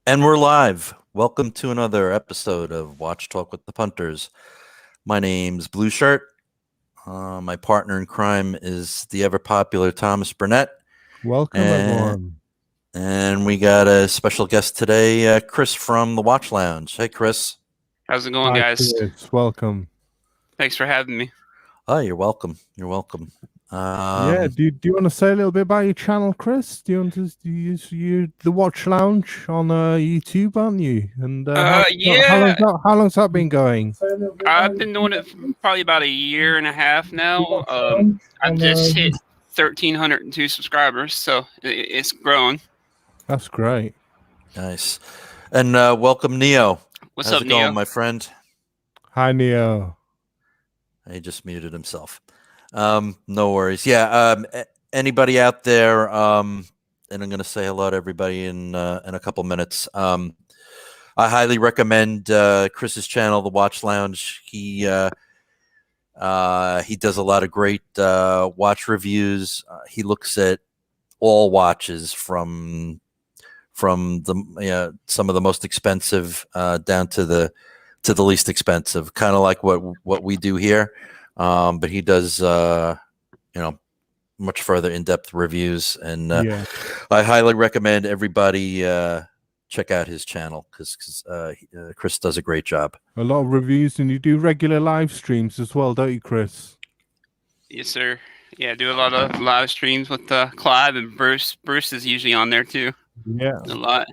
And we're live. Welcome to another episode of Watch Talk with the Punters. My name's Blue Shirt. My partner in crime is the ever popular Thomas Burnett. Welcome, everyone. And we got a special guest today, Chris from the Watch Lounge. Hey, Chris. How's it going, guys? Chris. Welcome. Thanks for having me. Oh, you're welcome. You're welcome. Yeah, do you want to say a little bit about your channel, Chris? Do you want to use the Watch Lounge on YouTube, aren't you? And yeah. How long's that been going? I've been doing it for probably about a year and a half now. I just hit 1,302 subscribers, so it's growing. That's great. Nice. And welcome, Neo. What's How's up, it going, Neo? my friend? Hi, Neo. He just muted himself. No worries. Yeah. Anybody out there? And I'm going to say hello to everybody in a couple minutes. I highly recommend Chris's channel, The Watch Lounge. He does a lot of great watch reviews. He looks at all watches from the some of the most expensive down to the least expensive, kind of like what we do here. But he does, much further in-depth reviews, and I highly recommend everybody check out his channel because Chris does a great job. A lot of reviews, and you do regular live streams as well, don't you, Chris? Yes, sir. Yeah, I do a lot of live streams with Clive and Bruce. Bruce is usually on there too. Yeah, a lot.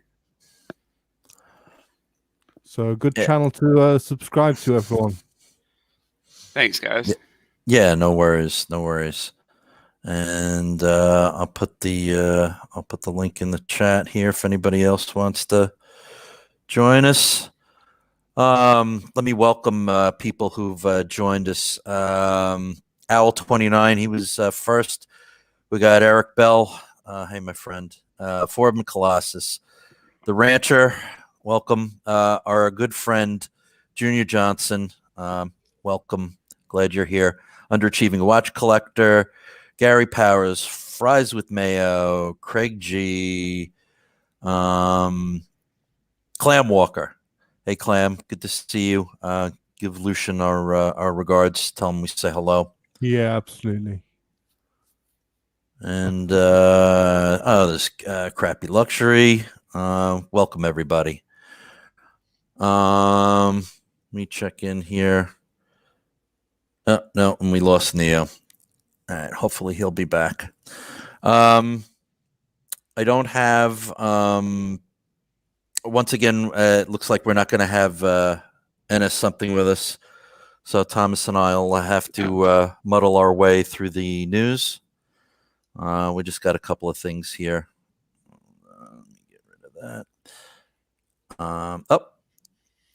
So a good channel to subscribe to, everyone. Thanks, guys. Yeah, no worries, no worries. And I'll put the link in the chat here if anybody else wants to join us. Let me welcome people who've joined us. Owl29, he was first. We got Eric Bell. Hey, my friend. Foreman Colossus. The Rancher, welcome. Our good friend, Junior Johnson, welcome. Glad you're here. Underachieving Watch Collector, Gary Powers, Fries with Mayo, Craig G, Clam Walker. Hey, Clam, good to see you. Give Lucian our regards. Tell him we say hello. Yeah, absolutely. And this Crappy Luxury. Welcome, everybody. Let me check in here. Oh, no, and we lost Neo. All right, hopefully he'll be back. I don't have. Once again, it looks like we're not going to have NS something with us. So Thomas and I will have to muddle our way through the news. We just got a couple of things here. Let me get rid of that.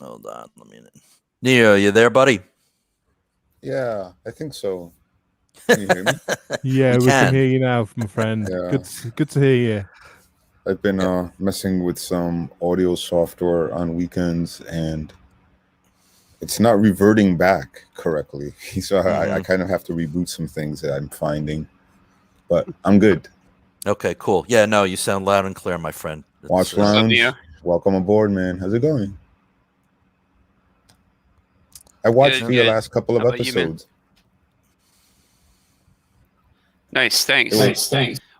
Hold on. Let me. Neo, you there, buddy? Yeah, I think so. Can you hear me? Yeah, we can hear you now, my friend. Yeah. Good to hear you. I've been messing with some audio software on weekends, and it's not reverting back correctly. So I kind of have to reboot some things that I'm finding, but I'm good. Okay, cool. Yeah, no, you sound loud and clear, my friend. Watch Lounge, welcome aboard, man. How's it going? I watched the last couple of episodes. Nice, thanks.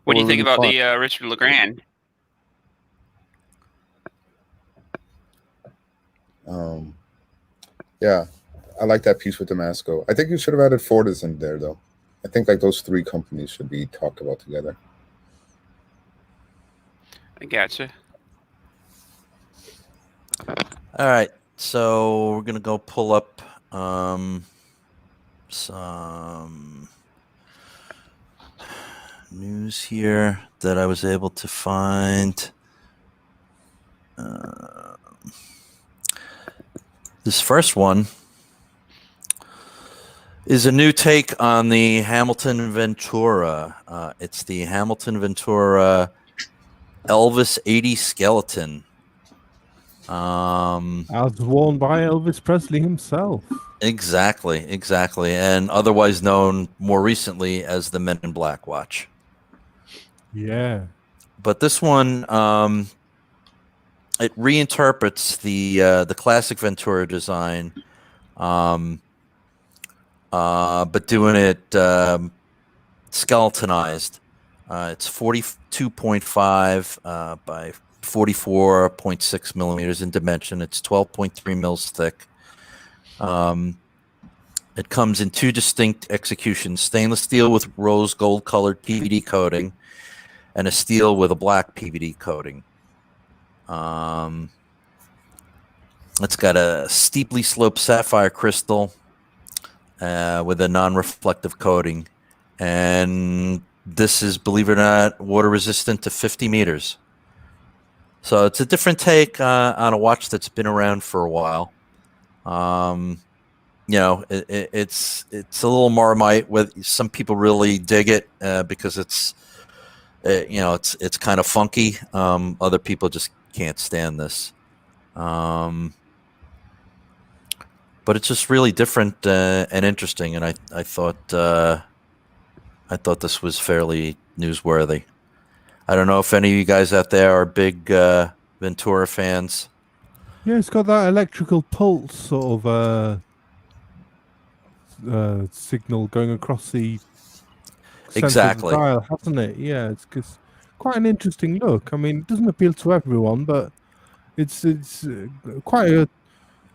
What do you think about the Richard LeGrand? Yeah, I like that piece with Damasco. I think you should have added Fortis in there, though. I think like those three companies should be talked about together. I gotcha. All right, so we're gonna go pull up some news here that I was able to find. This first one is a new take on the Hamilton Ventura. It's the Hamilton Ventura Elvis 80 skeleton. As worn by Elvis Presley himself. Exactly, and otherwise known more recently as the Men in Black watch. Yeah. But this one it reinterprets the classic Ventura design, but doing it skeletonized. It's 42.5 by 44.6 millimeters in dimension. It's 12.3 mils thick. It comes in two distinct executions: stainless steel with rose gold colored PVD coating, and a steel with a black PVD coating. It's got a steeply sloped sapphire crystal with a non-reflective coating, and this is, believe it or not, water resistant to 50 meters. So it's a different take on a watch that's been around for a while. It's a little Marmite. With some people really dig it because it's kind of funky. Other people just can't stand this. But it's just really different and interesting, and I thought this was fairly newsworthy. I don't know if any of you guys out there are big Ventura fans. Yeah, it's got that electrical pulse sort of signal going across the center of the dial, hasn't it? Yeah, it's quite an interesting look. I mean, it doesn't appeal to everyone, but it's quite a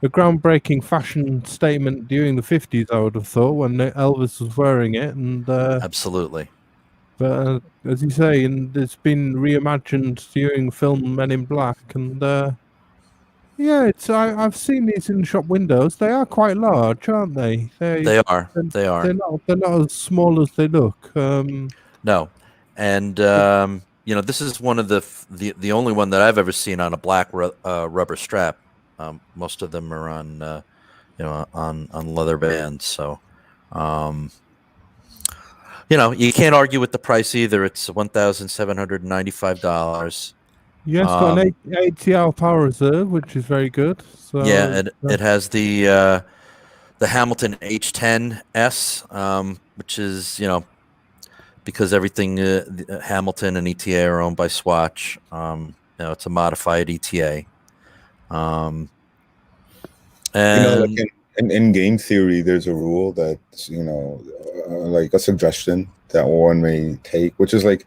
groundbreaking fashion statement during the 50s, I would have thought, when Elvis was wearing it. And absolutely. But as you say, and it's been reimagined during film Men in Black, and yeah, I've seen these in shop windows. They are quite large, aren't they? They are. They're not as small as they look. No, and this is one of the only one that I've ever seen on a black rubber strap. Most of them are on on leather bands. So, you can't argue with the price either. It's $1,795. Yeah, it's got an 80-hour power reserve, which is very good. So, yeah, it has the Hamilton H10S, which is because everything Hamilton and ETA are owned by Swatch. It's a modified ETA. And in game theory, there's a rule that like a suggestion that one may take, which is like,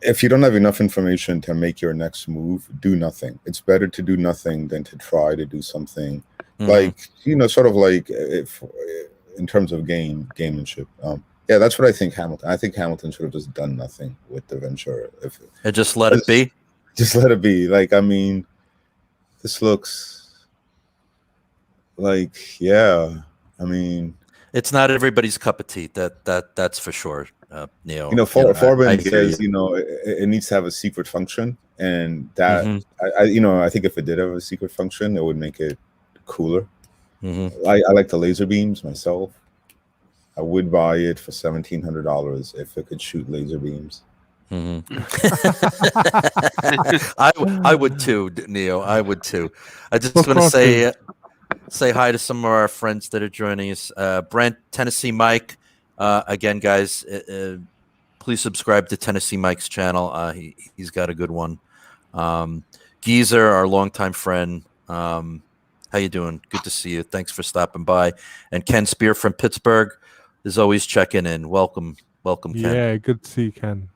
if you don't have enough information to make your next move, do nothing. It's better to do nothing than to try to do something. Like, sort of like if in terms of gamemanship. Yeah, that's what I think Hamilton. I think Hamilton should have just done nothing with the Ventura. Just let it be. Just let it be. Like, I mean, this looks like, yeah. I mean, it's not everybody's cup of tea. That's for sure. Neo. Forbin says it needs to have a secret function, and that I think if it did have a secret function, it would make it cooler. I like the laser beams myself. I would buy it for $1,700 if it could shoot laser beams. I would too, Neo. I would too. I just want to say hi to some of our friends that are joining us. Brent, Tennessee Mike. Again, guys, please subscribe to Tennessee Mike's channel. He's got a good one. Geezer, our longtime friend. How you doing? Good to see you. Thanks for stopping by. And Ken Spear from Pittsburgh is always checking in. Welcome, Ken. Yeah, good to see you, Ken.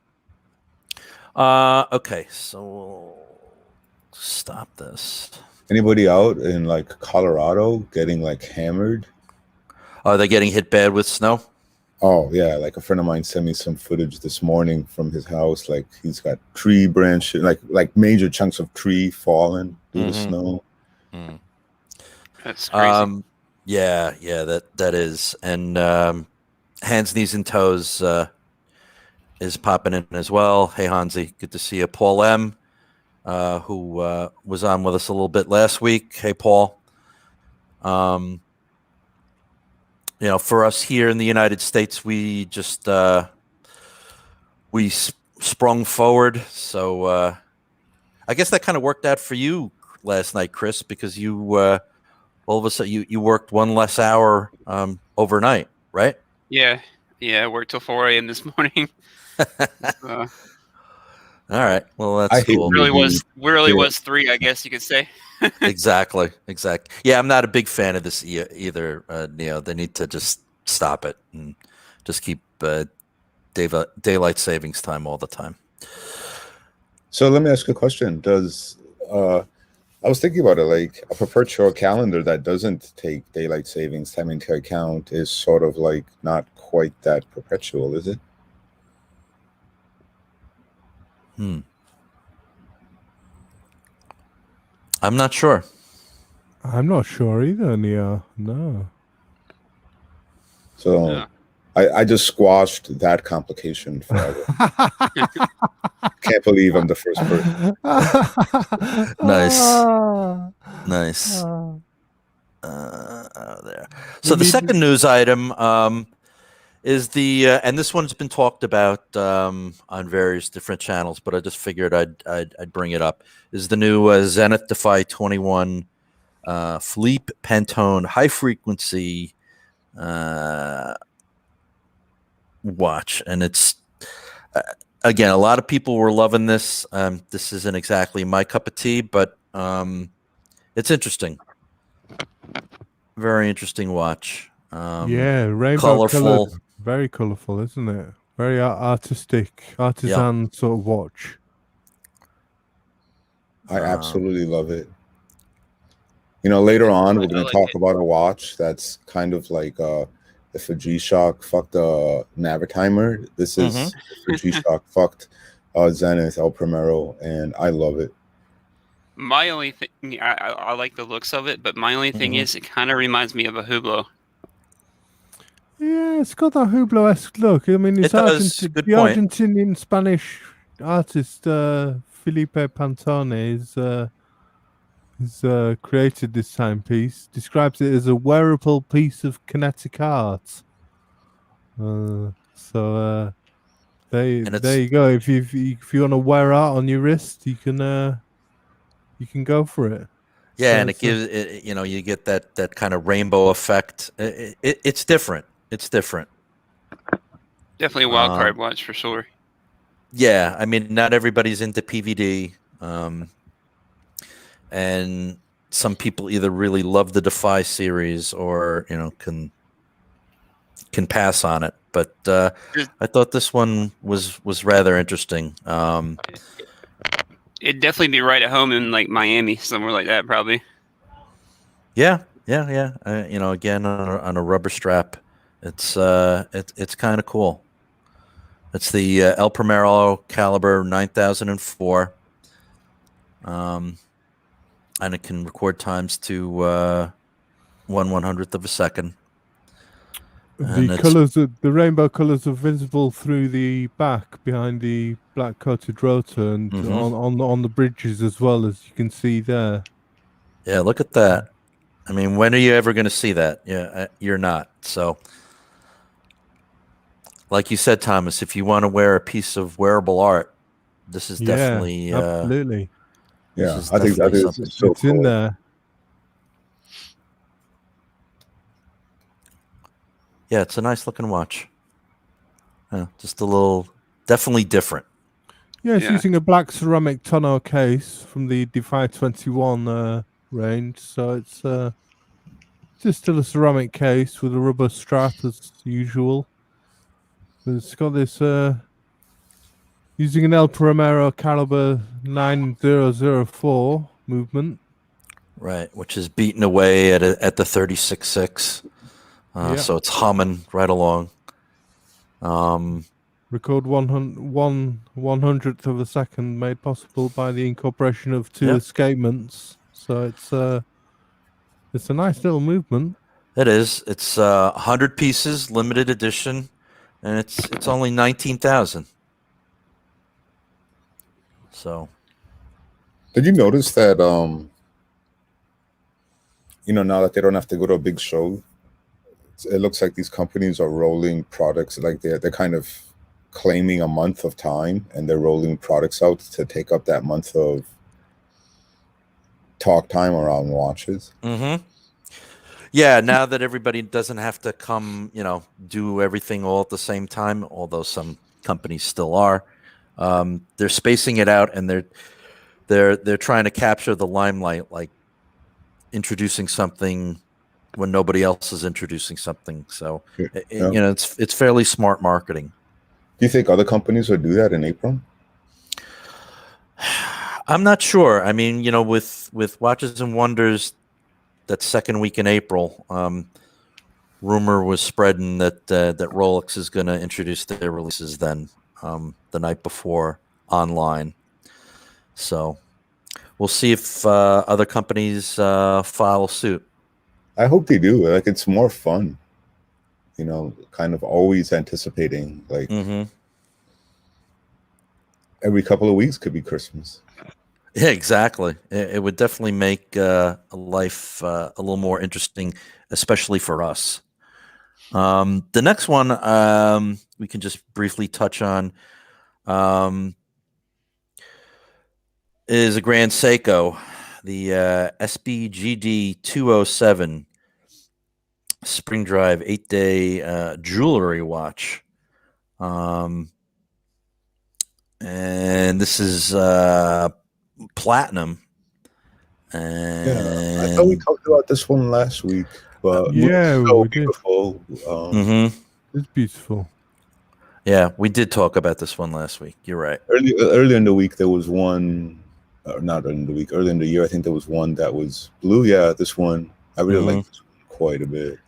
Okay, so we'll stop this. Anybody out in like Colorado getting like hammered? Are they getting hit bad with snow? Oh yeah, like a friend of mine sent me some footage this morning from his house. Like he's got tree branches, like major chunks of tree falling through the snow. That's crazy. Yeah, that is. And Hands, Knees, and Toes is popping in as well. Hey, Hansi, good to see you. Paul M, who was on with us a little bit last week. Hey, Paul. For us here in the United States, we just sprung forward. So I guess that kind of worked out for you last night, Chris, because you all of a sudden you worked one less hour overnight, right? Yeah, I worked till 4 a.m. this morning. All right. Well, that's cool. Really was 3, I guess you could say. Exactly. Yeah, I'm not a big fan of this either. They need to just stop it and just keep daylight savings time all the time. So let me ask you a question. I was thinking about it, like a perpetual calendar that doesn't take daylight savings time into account is sort of like not quite that perpetual, is it? I'm not sure. I'm not sure either, Neo. No. So I just squashed that complication forever. Can't believe I'm the first person. Nice. There. So the second news item is and this one's been talked about on various different channels, but I just figured I'd bring it up. Is the new Zenith Defy 21 Philippe Pantone high frequency watch, and it's again, a lot of people were loving this. This isn't exactly my cup of tea, but it's interesting. Very interesting watch. Rainbow colorful, colored, very colorful, isn't it? Very artistic, artisan sort of watch. I absolutely love it. Later on, we're going to talk about a watch that's kind of like if a G-Shock fucked a Navitimer. This is if a G-Shock fucked Zenith El Primero, and I love it. My only thing, I like the looks of it, but my only thing is it kind of reminds me of a Hublot. Yeah, it's got that Hublot-esque look. I mean, it's the Argentinian Spanish artist Felipe Pantone has created this timepiece. Describes it as a wearable piece of kinetic art. There you go. If you want to wear art on your wrist, you can go for it. Yeah, so and it gives it. You get that kind of rainbow effect. It's different. It's different. Definitely a wild card watch for sure. Yeah, I mean, not everybody's into PVD, and some people either really love the Defy series or can pass on it. But I thought this one was rather interesting. It'd definitely be right at home in like Miami, somewhere like that, probably. Yeah. Again on a rubber strap, it's kind of cool. It's the El Primero Caliber 9004, and it can record times to 1/100th of a second. The rainbow colors are visible through the back behind the black coated rotor and on the bridges as well, as you can see there. Yeah, look at that. I mean, when are you ever going to see that? Yeah, you're not. So, like you said, Thomas, if you want to wear a piece of wearable art, this is definitely absolutely. Yeah, I think that is so it's cool. in there. Yeah, it's a nice looking watch. Just a little, definitely different. Yeah, it's using a black ceramic tonneau case from the Defy 21 range. So it's just still a ceramic case with a rubber strap as usual. But it's got this using an El Primero Caliber 9004 movement. Right, which is beaten away at the 36.6. So it's humming right along. Record 1/100th of a second, made possible by the incorporation of two escapements. So it's a nice little movement. It is. It's 100 pieces, limited edition, and it's only 19,000. So, did you notice that? Now that they don't have to go to a big show, it looks like these companies are rolling products, like they're kind of claiming a month of time, and they're rolling products out to take up that month of talk time around watches. Yeah, now that everybody doesn't have to come, do everything all at the same time, although some companies still are. They're spacing it out, and they're trying to capture the limelight, like introducing something when nobody else is introducing something. So it's fairly smart marketing. Do you think other companies would do that in April? I'm not sure. I mean, with Watches and Wonders, that second week in April, rumor was spreading that Rolex is going to introduce their releases then, the night before online. So we'll see if other companies follow suit. I hope they do. Like, it's more fun, kind of always anticipating, like every couple of weeks could be Christmas. Yeah, exactly. It would definitely make life a little more interesting, especially for us. The next one we can just briefly touch on is a Grand Seiko, the SBGD 207 spring drive 8-day jewelry watch. And this is platinum. And I thought we talked about this one last week, but yeah, so we beautiful. It's beautiful. Yeah, we did talk about this one last week. You're right. Early in the week, there was one. Not early in the week. Early in the year, I think there was one that was blue. Yeah, this one I really like this one quite a bit.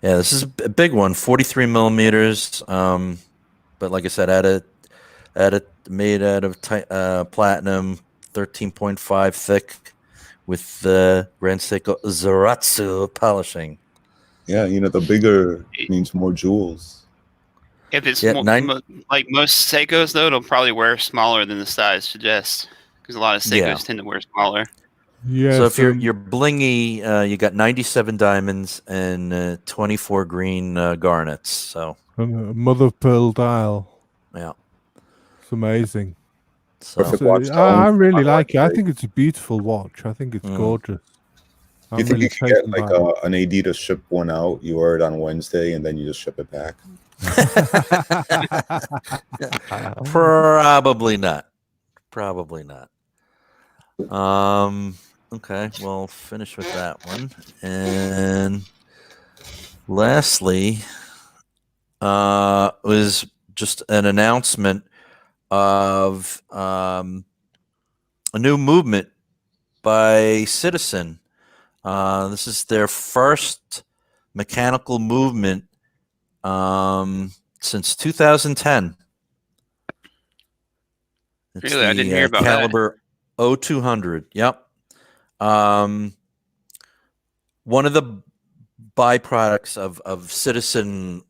Yeah, this is a big one, 43 millimeters. But like I said, made out of platinum, 13.5 thick, with the Grand Seiko Zaratsu polishing. Yeah, the bigger means more jewels. If it's like most Seikos, though, it'll probably wear smaller than the size suggests, because a lot of Seikos tend to wear smaller. Yeah. So if you're blingy, you got 97 diamonds and 24 green garnets. So mother of pearl dial. Yeah, it's amazing. So I really like it. I think it's a beautiful watch. I think it's gorgeous. Do you think you can get like an AD to ship one out? You order it on Wednesday and then you just ship it back? Probably not. Okay, we'll finish with that one. And lastly, was just an announcement of a new movement by Citizen. This is their first mechanical movement since 2010. It's really? I didn't hear about Caliber that. 0200. Yep. One of the byproducts of Citizen,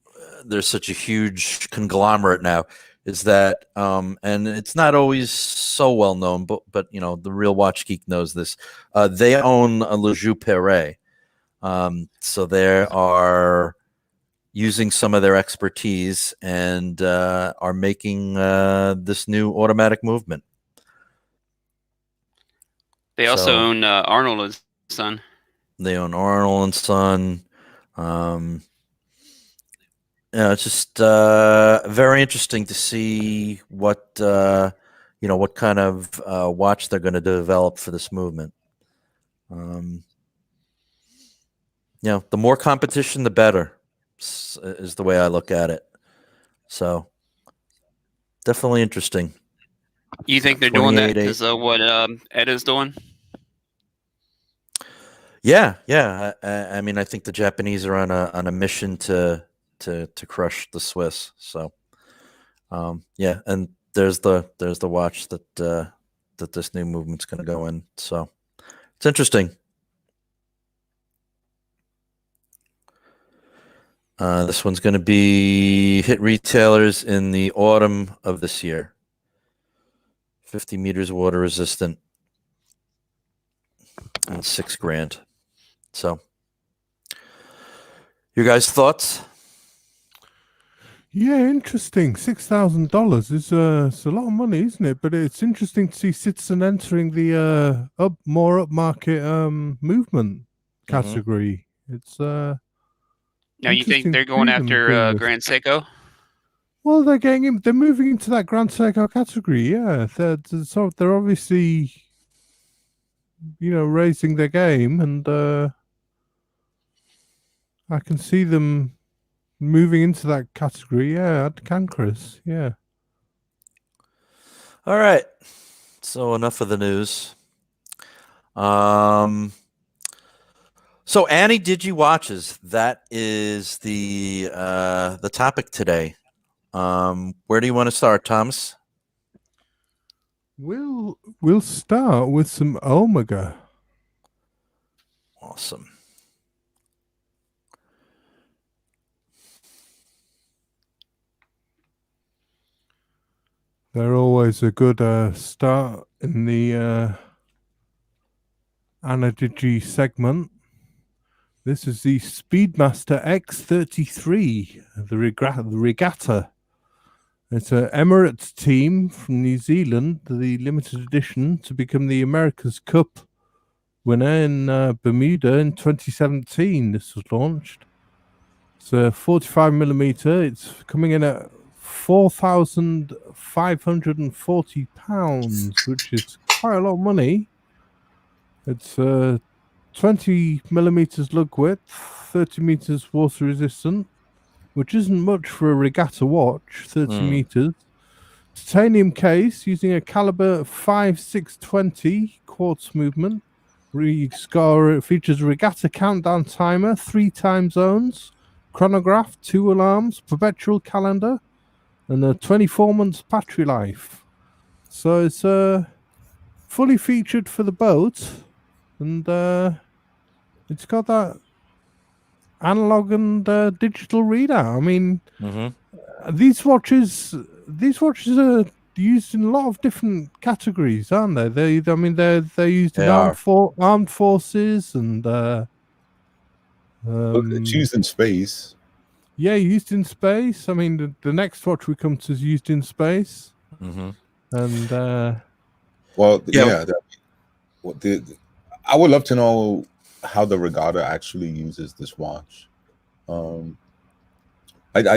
there's such a huge conglomerate now, is that, and it's not always so well known, but the real watch geek knows this. They own a Le Joux Perret. So they are using some of their expertise and are making this new automatic movement. They also own Arnold and Son. They own Arnold and Son. It's just very interesting to see what what kind of watch they're going to develop for this movement. The more competition, the better, is the way I look at it. So definitely interesting. You think they're doing that because of what Ed is doing? Yeah. I mean, I think the Japanese are on a mission to crush the Swiss. So, and there's the watch that this new movement's going to go in. So it's interesting. This one's going to be hit retailers in the autumn of this year. 50 meters water resistant and $6,000. So, your guys' thoughts? Yeah, interesting. $6,000 is it's a lot of money, isn't it? But it's interesting to see Citizen entering the more upmarket movement category. It's now you think they're going after Grand Seiko? Well, they're moving into that Grand Seiko category. Yeah, they're obviously, raising their game, and I can see them moving into that category. Yeah, I can, Chris. Yeah. All right. So enough of the news. So Ana-Digi Watches, that is the topic today. Where do you want to start, Thomas? We'll start with some Omega. Awesome. They're always a good start in the Ana-Digi segment. This is the Speedmaster X33, the Regatta. It's an Emirates team from New Zealand, the limited edition, to become the America's Cup winner in Bermuda in 2017. This was launched. It's a 45mm. It's coming in at £4,540, which is quite a lot of money. It's 20mm lug width, 30 meters water resistant, which isn't much for a Regatta watch, 30 meters. Titanium case using a caliber 5620 quartz movement. Features a Regatta countdown timer, 3 time zones, chronograph, 2 alarms, perpetual calendar, and a 24 months battery life. So it's fully featured for the boat, and it's got that analog and digital readout. I mean, these watches are used in a lot of different categories, aren't they? They're used in armed forces, and it's used in space. Yeah, used in space. I mean, the next watch we come to is used in space. And I would love to know how the Regatta actually uses this watch. I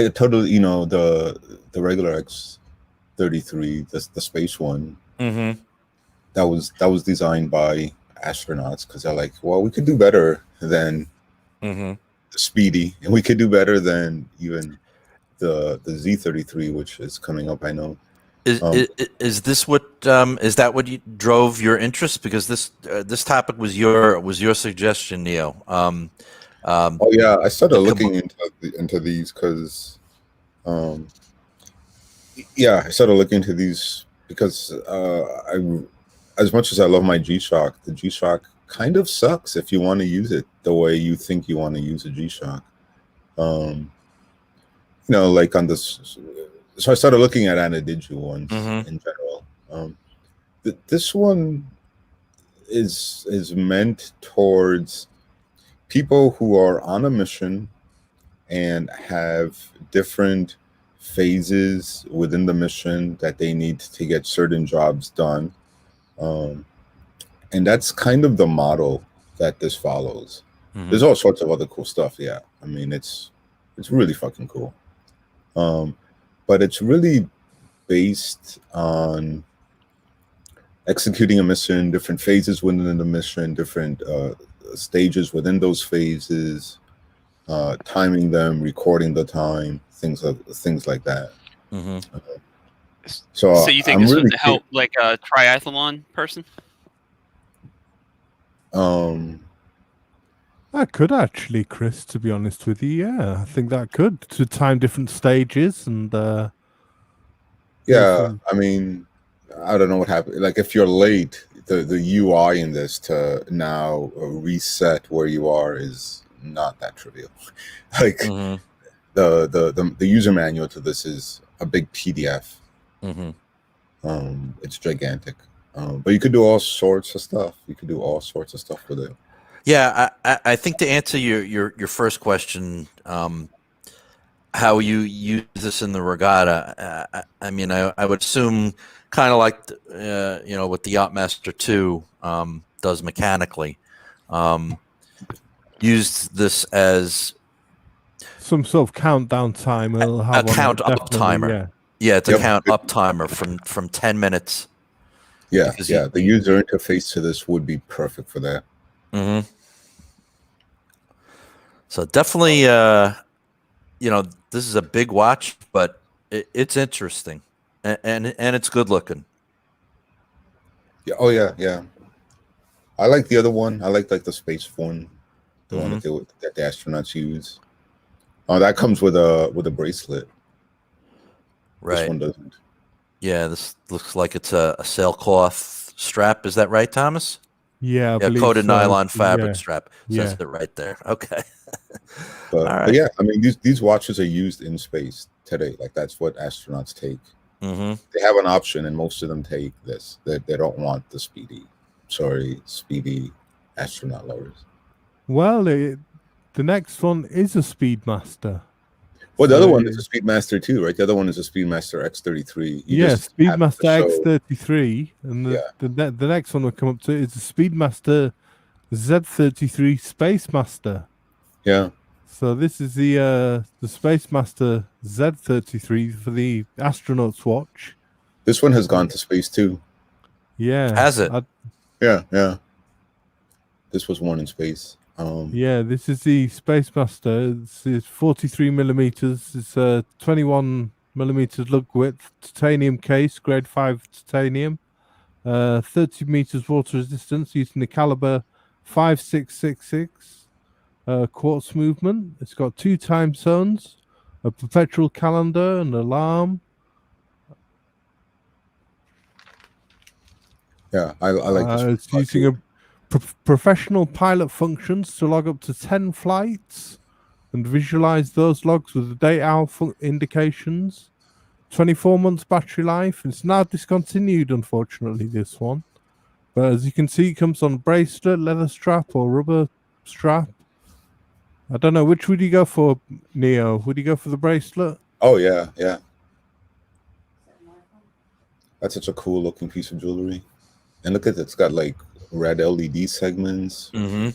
totally, the regular X33, the space one, that was designed by astronauts, because they're like, well, we could do better than the Speedy, and we could do better than even the Z33, which is coming up. I know. Is this what is that what drove your interest? Because this topic was your suggestion, Neo. Oh yeah, I started looking into these because, I started looking into these because as much as I love my G-Shock, the G-Shock kind of sucks if you want to use it the way you think you want to use a G-Shock. Like on this. So I started looking at Ana-Digi ones in general. This one is meant towards people who are on a mission and have different phases within the mission that they need to get certain jobs done. And that's kind of the model that this follows. There's all sorts of other cool stuff. Yeah, I mean, it's really fucking cool. But it's really based on executing a mission, different phases within the mission, different stages within those phases, timing them, recording the time, things like that. So you think this would help like a triathlon person? That could actually, Chris, to be honest with you. Yeah, I think that could, to time different stages and I mean, I don't know what happened. Like if you're late, the UI in this to now reset where you are is not that trivial. Like the user manual to this is a big PDF. It's gigantic. But you could do all sorts of stuff. You could do all sorts of stuff with it. Yeah, I think to answer your first question, how you use this in the Regatta, I mean, I would assume kind of like what the Yachtmaster 2 does mechanically. Used this as some sort of countdown timer. It'll have a count on it, up timer. Yeah. Yeah, it's a count up timer from 10 minutes. Yeah, yeah. The user interface to this would be perfect for that. Mm-hmm. So definitely, this is a big watch, but it's interesting, and it's good looking. Yeah. Oh yeah, yeah. I like the other one. I like the space one, the one that the astronauts use. Oh, that comes with a bracelet. Right. This one doesn't. Yeah, this looks like it's a sailcloth strap. Is that right, Thomas? Yeah, yeah, coated nylon fabric yeah. strap. Says it right there. Okay. But yeah, I mean, these watches are used in space today. Like that's what astronauts take. Mm-hmm. They have an option, and most of them take this. They don't want the speedy astronaut lovers. Well, the next one is a Speedmaster. Well, the other one is a Speedmaster too, right? The other one is a Speedmaster X33. Yes, Speedmaster X33, and the next one we'll come up to is a Speedmaster Z33 Spacemaster. Yeah. So this is the Spacemaster Z33 for the astronaut's watch. This one has gone to space too. Yeah. Has it? Yeah. This was one in space. Yeah, this is the Spacemaster. It's 43 millimeters. It's a 21 millimeters lug width titanium case, grade 5 titanium. 30 meters water resistance using the caliber 5666 quartz movement. It's got 2 time zones, a perpetual calendar, an alarm. Yeah, I like this. It's using a professional pilot functions to log up to 10 flights and visualize those logs with the date hour indications. 24 months battery life. It's now discontinued, unfortunately, this one. But as you can see, it comes on a bracelet, leather strap, or rubber strap. I don't know, which would you go for, Neo? Would you go for the bracelet? Oh, yeah. That's such a cool looking piece of jewelry. And look at it, it's got like red LED segments. Mm-hmm.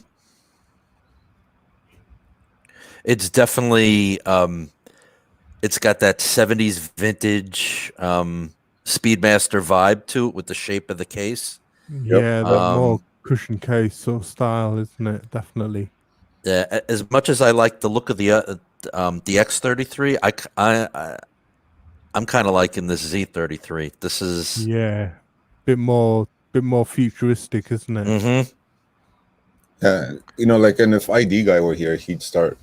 It's definitely it's got that 70s vintage Speedmaster vibe to it with the shape of the case. Yeah, that more cushion case sort of style, isn't it? Definitely. Yeah, as much as I like the look of the X33, I'm kind of liking this Z33. This is bit more futuristic, isn't it? Mm-hmm. Like, and if ID guy were here, he'd start,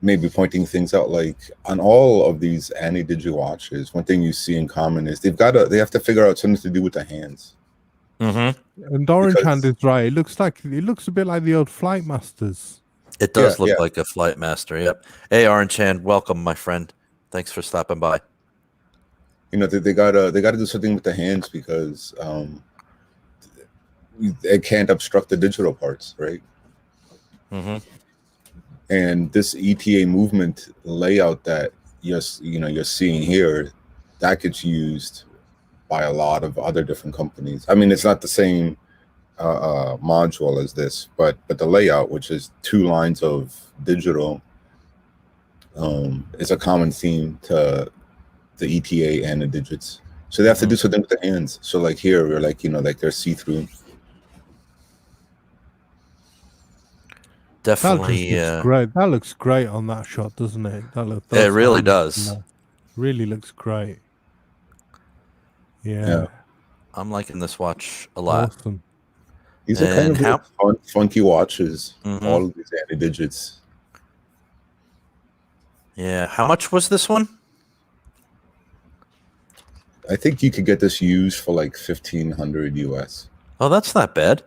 maybe pointing things out. Like on all of these Ana-Digi watches, one thing you see in common is they have to figure out something to do with the hands. Mm-hmm. And Orange Hand is right. It looks a bit like the old Flight Masters. It does look like a Flight Master. Yep. Hey, Orange Hand, welcome, my friend. Thanks for stopping by. They gotta do something with the hands because it can't obstruct the digital parts, right? Mm-hmm. And this ETA movement layout that you're seeing here, that gets used by a lot of other different companies. I mean, it's not the same module as this, but the layout, which is 2 lines of digital, is a common theme to the ETA and the digits. So they have to do something with the hands. So like here, we're like, like they're see-through. Definitely. Great. That looks great on that shot, doesn't it? It really does. Really looks great. Yeah. I'm liking this watch a lot. Awesome. These are kind of fun, funky watches. Mm-hmm. All of these Ana-Digits. Yeah. How much was this one? I think you could get this used for like $1,500 US. Oh, that's not bad.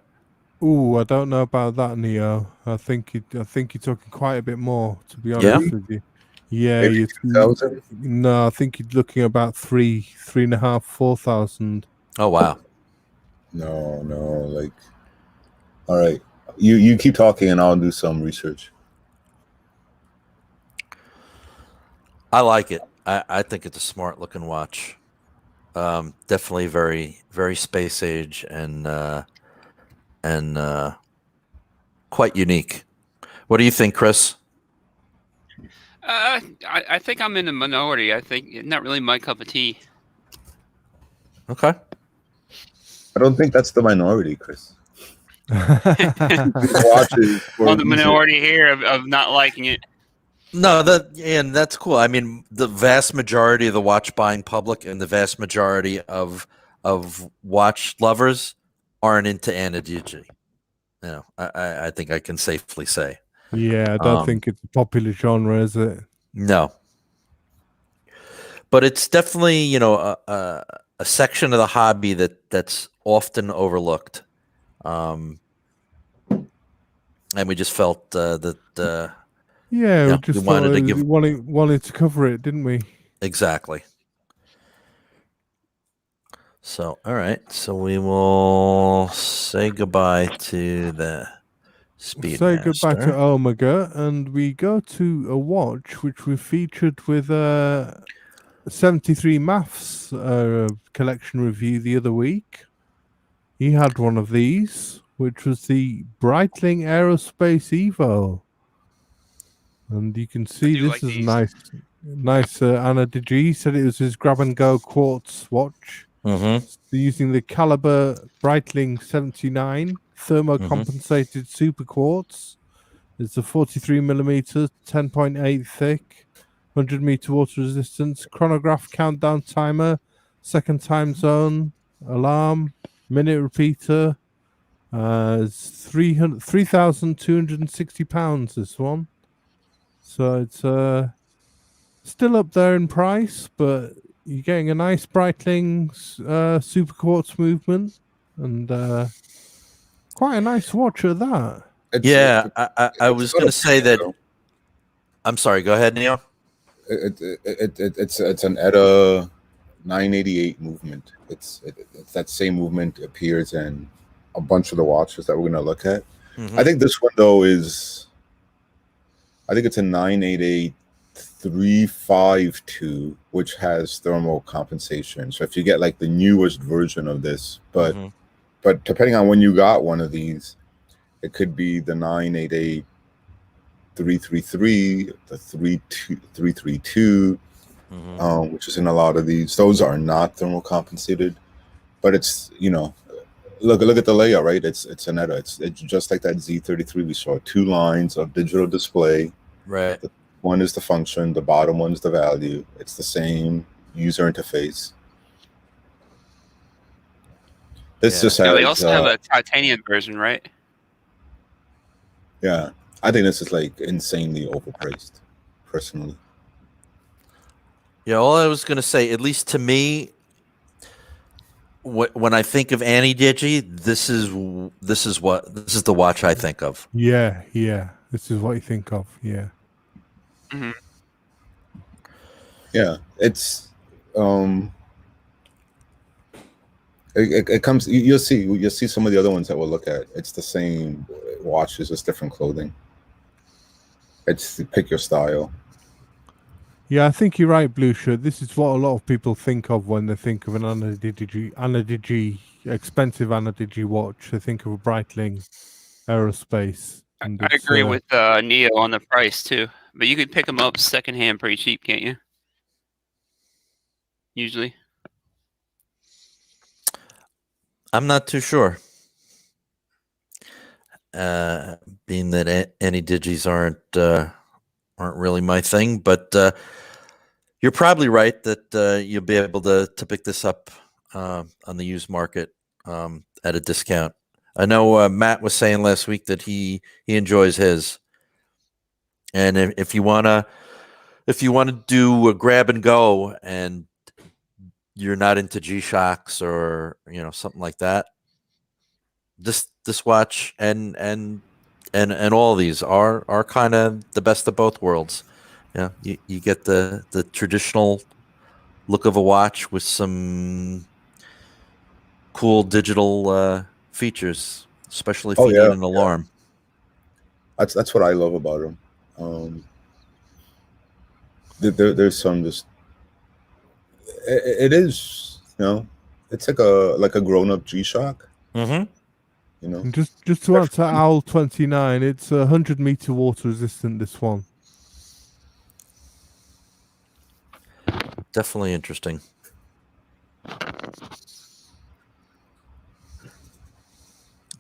Ooh, I don't know about that, Neo. I think you're talking quite a bit more, to be honest with you. Yeah, maybe 2,000? No, I think you're looking about 3,500, 4,000. Oh wow. No, like, all right. You keep talking and I'll do some research. I like it. I think it's a smart looking watch. Definitely very, very space age and quite unique. What do you think, Chris? I think I'm in the minority. I think not really my cup of tea. Okay. I don't think that's the minority, Chris. Watches on the minority here of not liking it. No, that's cool. I mean, the vast majority of the watch buying public and the vast majority of watch lovers aren't into Ana-Digi. You know, I think I can safely say. Yeah, I don't think it's a popular genre, is it? No. But it's definitely, you know, a section of the hobby that's often overlooked. And we just felt that we just wanted to cover it, didn't we? Exactly. So, all right. So we will say goodbye to the Speedmaster. Say goodbye to Omega, and we go to a watch which we featured with 73 Maths collection review the other week. He had one of these, which was the Breitling Aerospace Evo. And you can see this is nice Ana-Digi. He said it was his grab-and-go quartz watch. Mm-hmm. Using the Caliber Breitling 79 thermocompensated super quartz. It's a 43mm, 10.8 thick, 100-meter water resistance, chronograph, countdown timer, second time zone, alarm, minute repeater. It's 3,260 pounds, this one. So it's still up there in price, but you're getting a nice Breitling super quartz movement, and quite a nice watch at that. I was going to say that. I'm sorry. Go ahead, Neil. It's an ETA 988 movement. It's that same movement appears in a bunch of the watches that we're going to look at. Mm-hmm. I think this one though is. I think it's a 988 352, which has thermal compensation. So if you get like the newest version of this, but depending on when you got one of these, it could be the 988 333, the 332, which is in a lot of these. Those are not thermal compensated, but it's, you know, look at the layout, right? It's an ETA. It's just like that Z33. We saw 2 lines of digital display. Right. One is the function, the bottom one is the value. It's the same user interface. This just has. They also have a titanium version, right? Yeah, I think this is like insanely overpriced, personally. Yeah, all I was going to say, at least to me, when I think of Ana-Digi, this is the watch I think of. Yeah, this is what you think of. Yeah. Mm-hmm. Yeah, it's it comes. You'll see some of the other ones that we'll look at. It's the same watch, it's just different clothing. It's pick your style. Yeah, I think you're right, Blue Shirt. This is what a lot of people think of when they think of an Ana-Digi, expensive Ana-Digi watch. They think of a Breitling Aerospace. I agree with Neo on the price too, but you could pick them up secondhand pretty cheap, can't you? Usually. I'm not too sure. Being that Ana-Digis aren't really my thing, but you're probably right that you'll be able to pick this up on the used market at a discount. I know Matt was saying last week that he enjoys his, and if you wanna do a grab and go and you're not into G-Shocks or something like that, this watch and all of these are kind of the best of both worlds. Yeah, you get the traditional look of a watch with some cool digital features, especially if you need an alarm. That's what I love about them. There's some just. It is, it's like a grown-up G-Shock. Mm-hmm. Just to answer Owl 29, it's 100-meter water resistant. This one. Definitely interesting.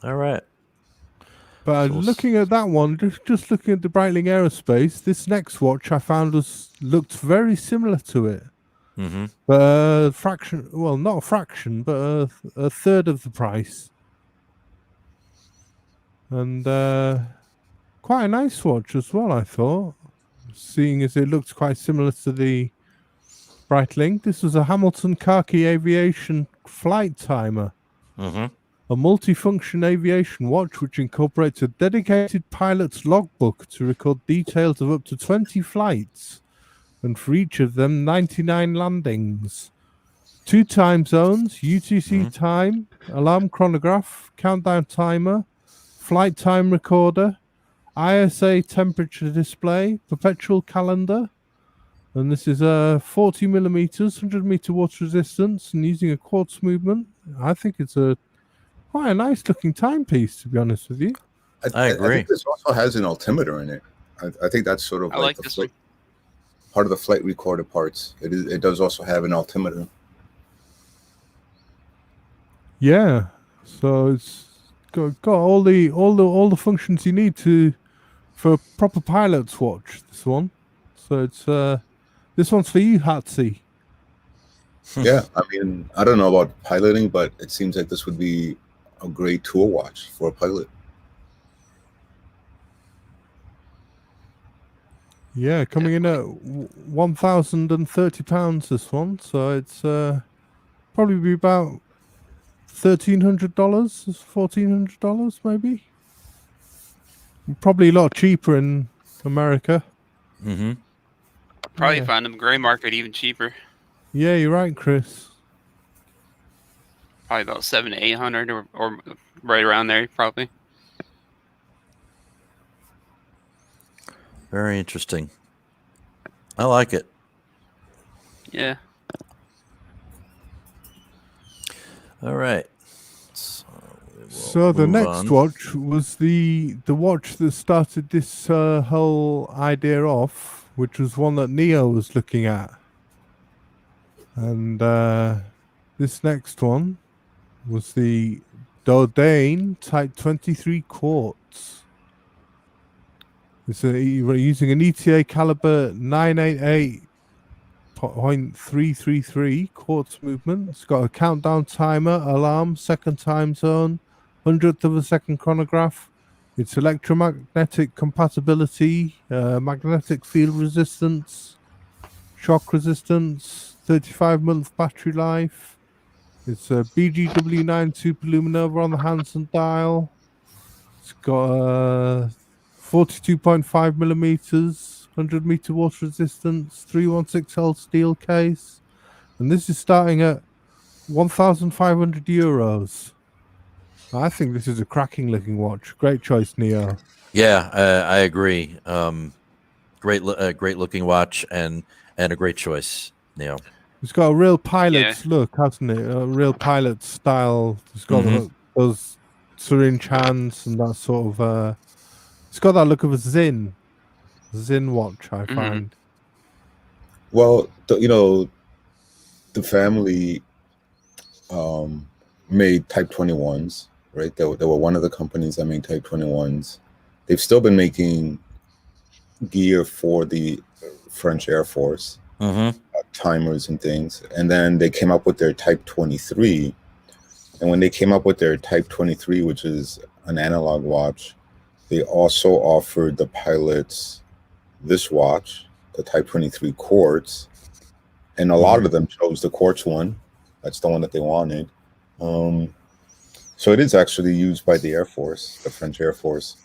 All right. But looking at that one, just looking at the Breitling Aerospace, this next watch I found looked very similar to it. Mm-hmm. But a fraction, well, not a fraction, but a third of the price. And quite a nice watch as well, I thought. Seeing as it looked quite similar to the Breitling. This was a Hamilton Khaki Aviation flight timer. Mm-hmm. A multifunction aviation watch which incorporates a dedicated pilot's logbook to record details of up to 20 flights, and for each of them 99 landings. 2 time zones, UTC time, alarm chronograph, countdown timer, flight time recorder, ISA temperature display, perpetual calendar, and this is 40 millimeters, 100 meter water resistance, and using a quartz movement. I think it's quite a nice looking timepiece, to be honest with you. I agree. I think this also has an altimeter in it. I think that's sort of like the flight, part of the flight recorder parts. It does also have an altimeter. Yeah, so it's got all the functions you need for a proper pilot's watch. This one, so it's this one's for you, Hatsy. Yeah, I mean, I don't know about piloting, but it seems like this would be a great tour watch for a pilot. Yeah, coming in at £1,030. This one, so it's probably be about $1,300, $1,400 maybe. Probably a lot cheaper in America. Mm-hmm. Probably find them gray market even cheaper. Yeah, you're right, Chris. Probably about 700 to 800 or right around there, probably. Very interesting. I like it. Yeah. All right. So the next watch was the watch that started this whole idea off, which was one that Neo was looking at. And this next one was the Dodain Type 23 Quartz. It's using an ETA caliber 988.333 quartz movement. It's got a countdown timer, alarm, second time zone, 100th of a second chronograph. It's electromagnetic compatibility, magnetic field resistance, shock resistance, 35-month battery life. It's a BGW9 superluminova on the Hansen dial. It's got 42.5 millimeters, 100 meter water resistance, 316L steel case, and this is starting at €1,500. I think this is a cracking looking watch. Great choice, Neo. Yeah, I agree. Great looking watch and a great choice, Neo. It's got a real pilot's look, hasn't it? A real pilot style. It's got those syringe hands and that sort of. It's got that look of a Zin watch, I find. Well, the family made Type 21s, right? They were one of the companies that made Type 21s. They've still been making gear for the French Air Force, timers and things. And then they came up with their Type 23. And when they came up with their Type 23, which is an analog watch, they also offered the pilots this watch, the Type 23 Quartz. And a lot of them chose the Quartz one. That's the one that they wanted. So it is actually used by the Air Force, the French Air Force.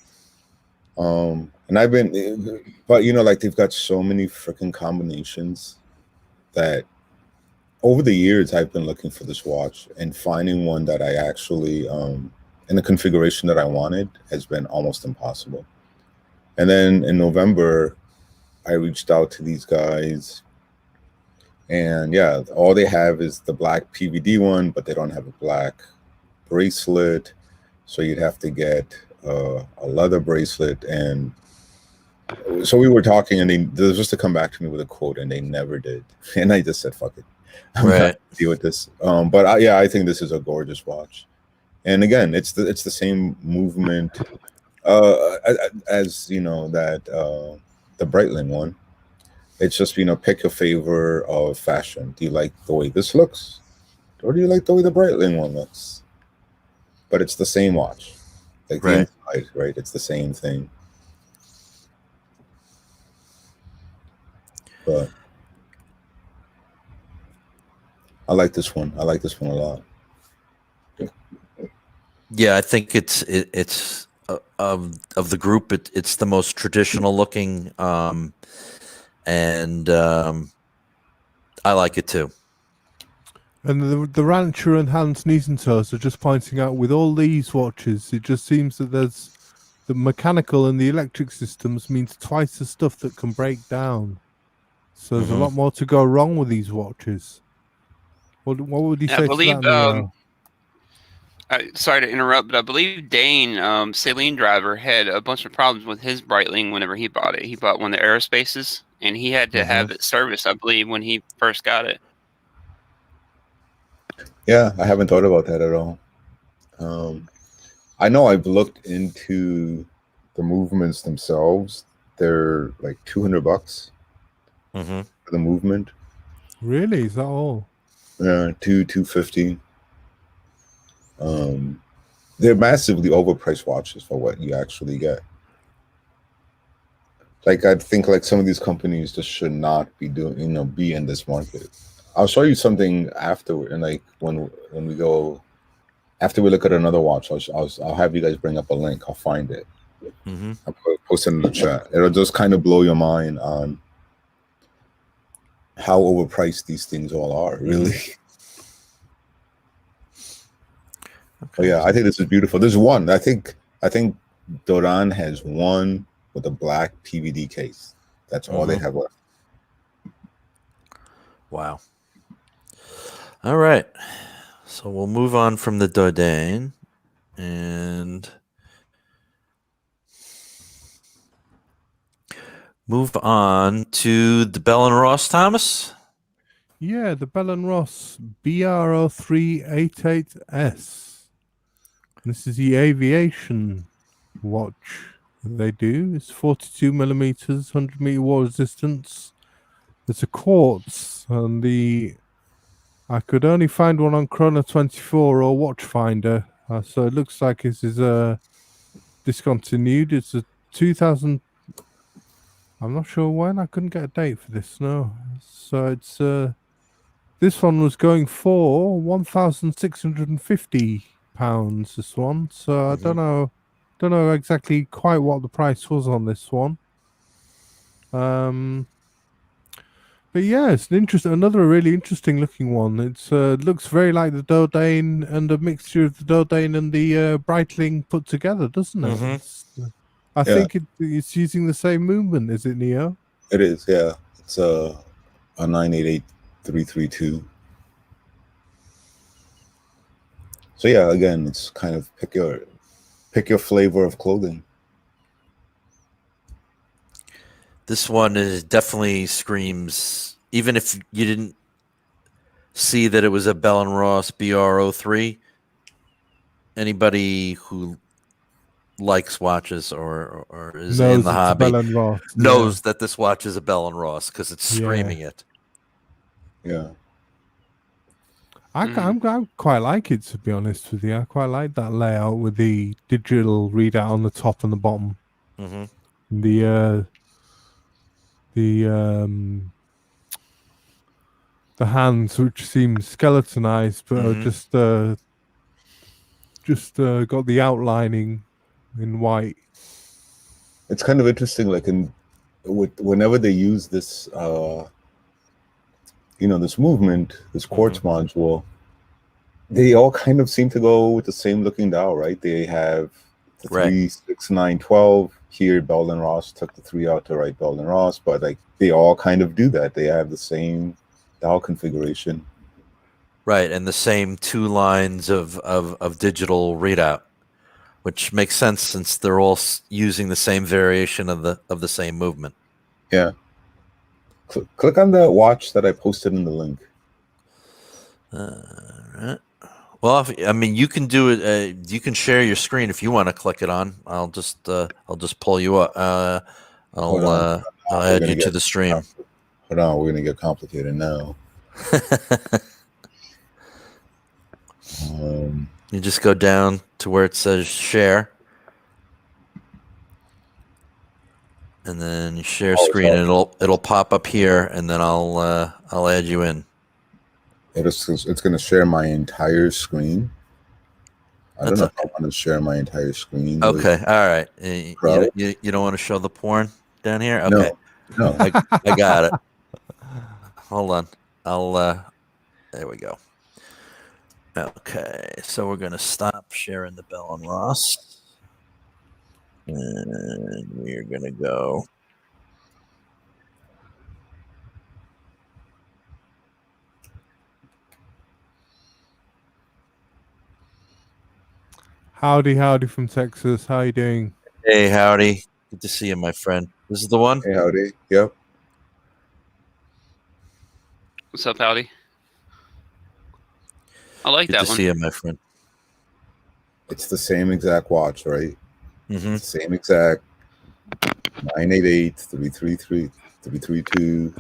And I've been, but like they've got so many freaking combinations that over the years I've been looking for this watch, and finding one that I actually, in the configuration that I wanted, has been almost impossible. And then in November, I reached out to these guys, and yeah, all they have is the black PVD one, but they don't have a black bracelet. So you'd have to get a leather bracelet, and So we were talking, and they were supposed to come back to me with a quote, and they never did. And I just said, "Fuck it, I'm not gonna deal with this." But I think this is a gorgeous watch. And again, it's the same movement as that the Breitling one. It's just pick your favor of fashion. Do you like the way this looks, or do you like the way the Breitling one looks? But it's the same watch, like the inside, right? It's the same thing. But I like this one. I like this one a lot. Yeah, I think it's of the group, it's the most traditional looking, and I like it too. And the Rancher and Hans Niesentoes are just pointing out, with all these watches, it just seems that there's the mechanical and the electric systems means twice the stuff that can break down. So there's a lot more to go wrong with these watches. What would you say to that, sorry to interrupt, but I believe Dane, Saline Driver, had a bunch of problems with his Breitling whenever he bought it. He bought one of the Aerospaces, and he had to have it serviced, I believe, when he first got it. Yeah, I haven't thought about that at all. I know I've looked into the movements themselves. They're like $200 for the movement. Really? Is that all? Yeah, $250. They're massively overpriced watches for what you actually get. Like, I think like some of these companies just should not be doing, be in this market. I'll show you something after, and like when we go after we look at another watch, I'll have you guys bring up a link. I'll find it. I'll post it in the chat. It'll just kind of blow your mind on how overpriced these things all are, really. But yeah, I think this is beautiful. There's one. I think Dodain has one with a black PVD case. That's all they have left. Wow. All right. So we'll move on from the Dodain and move on to the Bell & Ross, Thomas. Yeah, the Bell & Ross BR0388S. This is the Aviation watch they do. It's 42 millimeters, 100 meter water resistance. It's a quartz, and I could only find one on Chrono24 or Watchfinder, so it looks like this is discontinued. It's a 2000. I'm not sure when. I couldn't get a date for this. No, so it's this one was going for £1,650. This one, so I don't know exactly quite what the price was on this one. But yeah, it's another really interesting looking one. It's looks very like the Dodain and a mixture of the Dodain and the Breitling put together, doesn't it? I think it's using the same movement, is it, Neo? It is, yeah. It's a 988332. So yeah, again, it's kind of pick your flavor of clothing. This one definitely screams, even if you didn't see that it was a Bell & Ross BR03, anybody who likes watches or is in the hobby knows that this watch is a Bell & Ross because it's screaming it. Yeah. I quite like it, to be honest with you. I quite like that layout with the digital readout on the top and the bottom. The hands, which seem skeletonized, but are just got the outlining in white. It's kind of interesting, like whenever they use this this movement, this quartz module, they all kind of seem to go with the same looking dial, right? They have the 3, 6, 9, 12. Here, Bell & Ross took the 3 out to write Bell & Ross, but like they all kind of do that. They have the same dial configuration. Right, and the same 2 lines of digital readout. which makes sense since they're all using the same variation of the same movement. Yeah. Click on that watch that I posted in the link. Right. Well, you can do it. You can share your screen if you want to click it on. I'll just pull you up. I'll add you to the stream. Hold on, we're gonna get complicated now. You just go down to where it says share, and then you share screen, and it'll pop up here, and then I'll add you in. It's gonna share my entire screen. I don't know if I want to share my entire screen. Okay, all right. You don't want to show the porn down here? Okay, no. I got it. Hold on. There we go. Okay, so we're gonna stop sharing the Bell and Ross, and we're gonna go. Howdy from Texas. How you doing? Hey, howdy. Good to see you, my friend. This is the one? Hey, howdy. Yep. What's up, howdy? I like Good that to one. see you, my friend. It's the same exact watch, right? Mm-hmm. Same exact 988, 333, 332.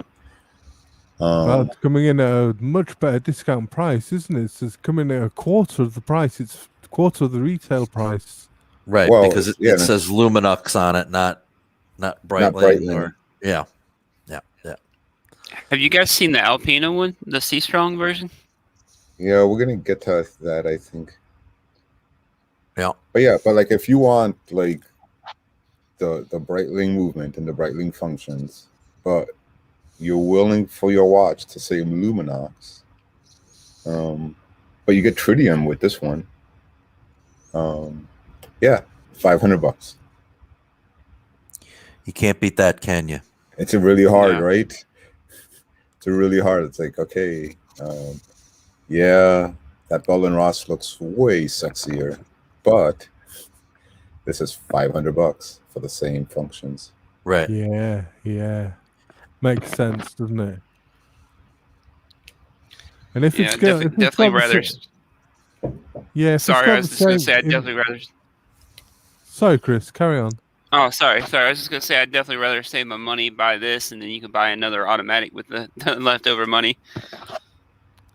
Well, it's coming in at a much better discount price, isn't it? It's coming at a quarter of the price. It's a quarter of the retail price. Right, well, because it says Luminux on it, not Breitling. Or yeah. Have you guys seen the Alpena one, the C Strong version? Yeah, we're gonna get to that, I think. Yeah. But like if you want like the Breitling movement and the Breitling functions, but you're willing for your watch to say Luminox, but you get tritium with this one. Yeah, $500. You can't beat that, can you? It's a really hard, right? It's a really hard. It's like, okay, yeah, that Bell and Ross looks way sexier, but this is $500 for the same functions. Right. Yeah. Makes sense, doesn't it? And if it's definitely rather. Yeah. Sorry, I was just gonna say I'd definitely rather. Sorry, Chris. Carry on. Oh, sorry. I was just gonna say I'd definitely rather save my money, buy this, and then you can buy another automatic with the leftover money.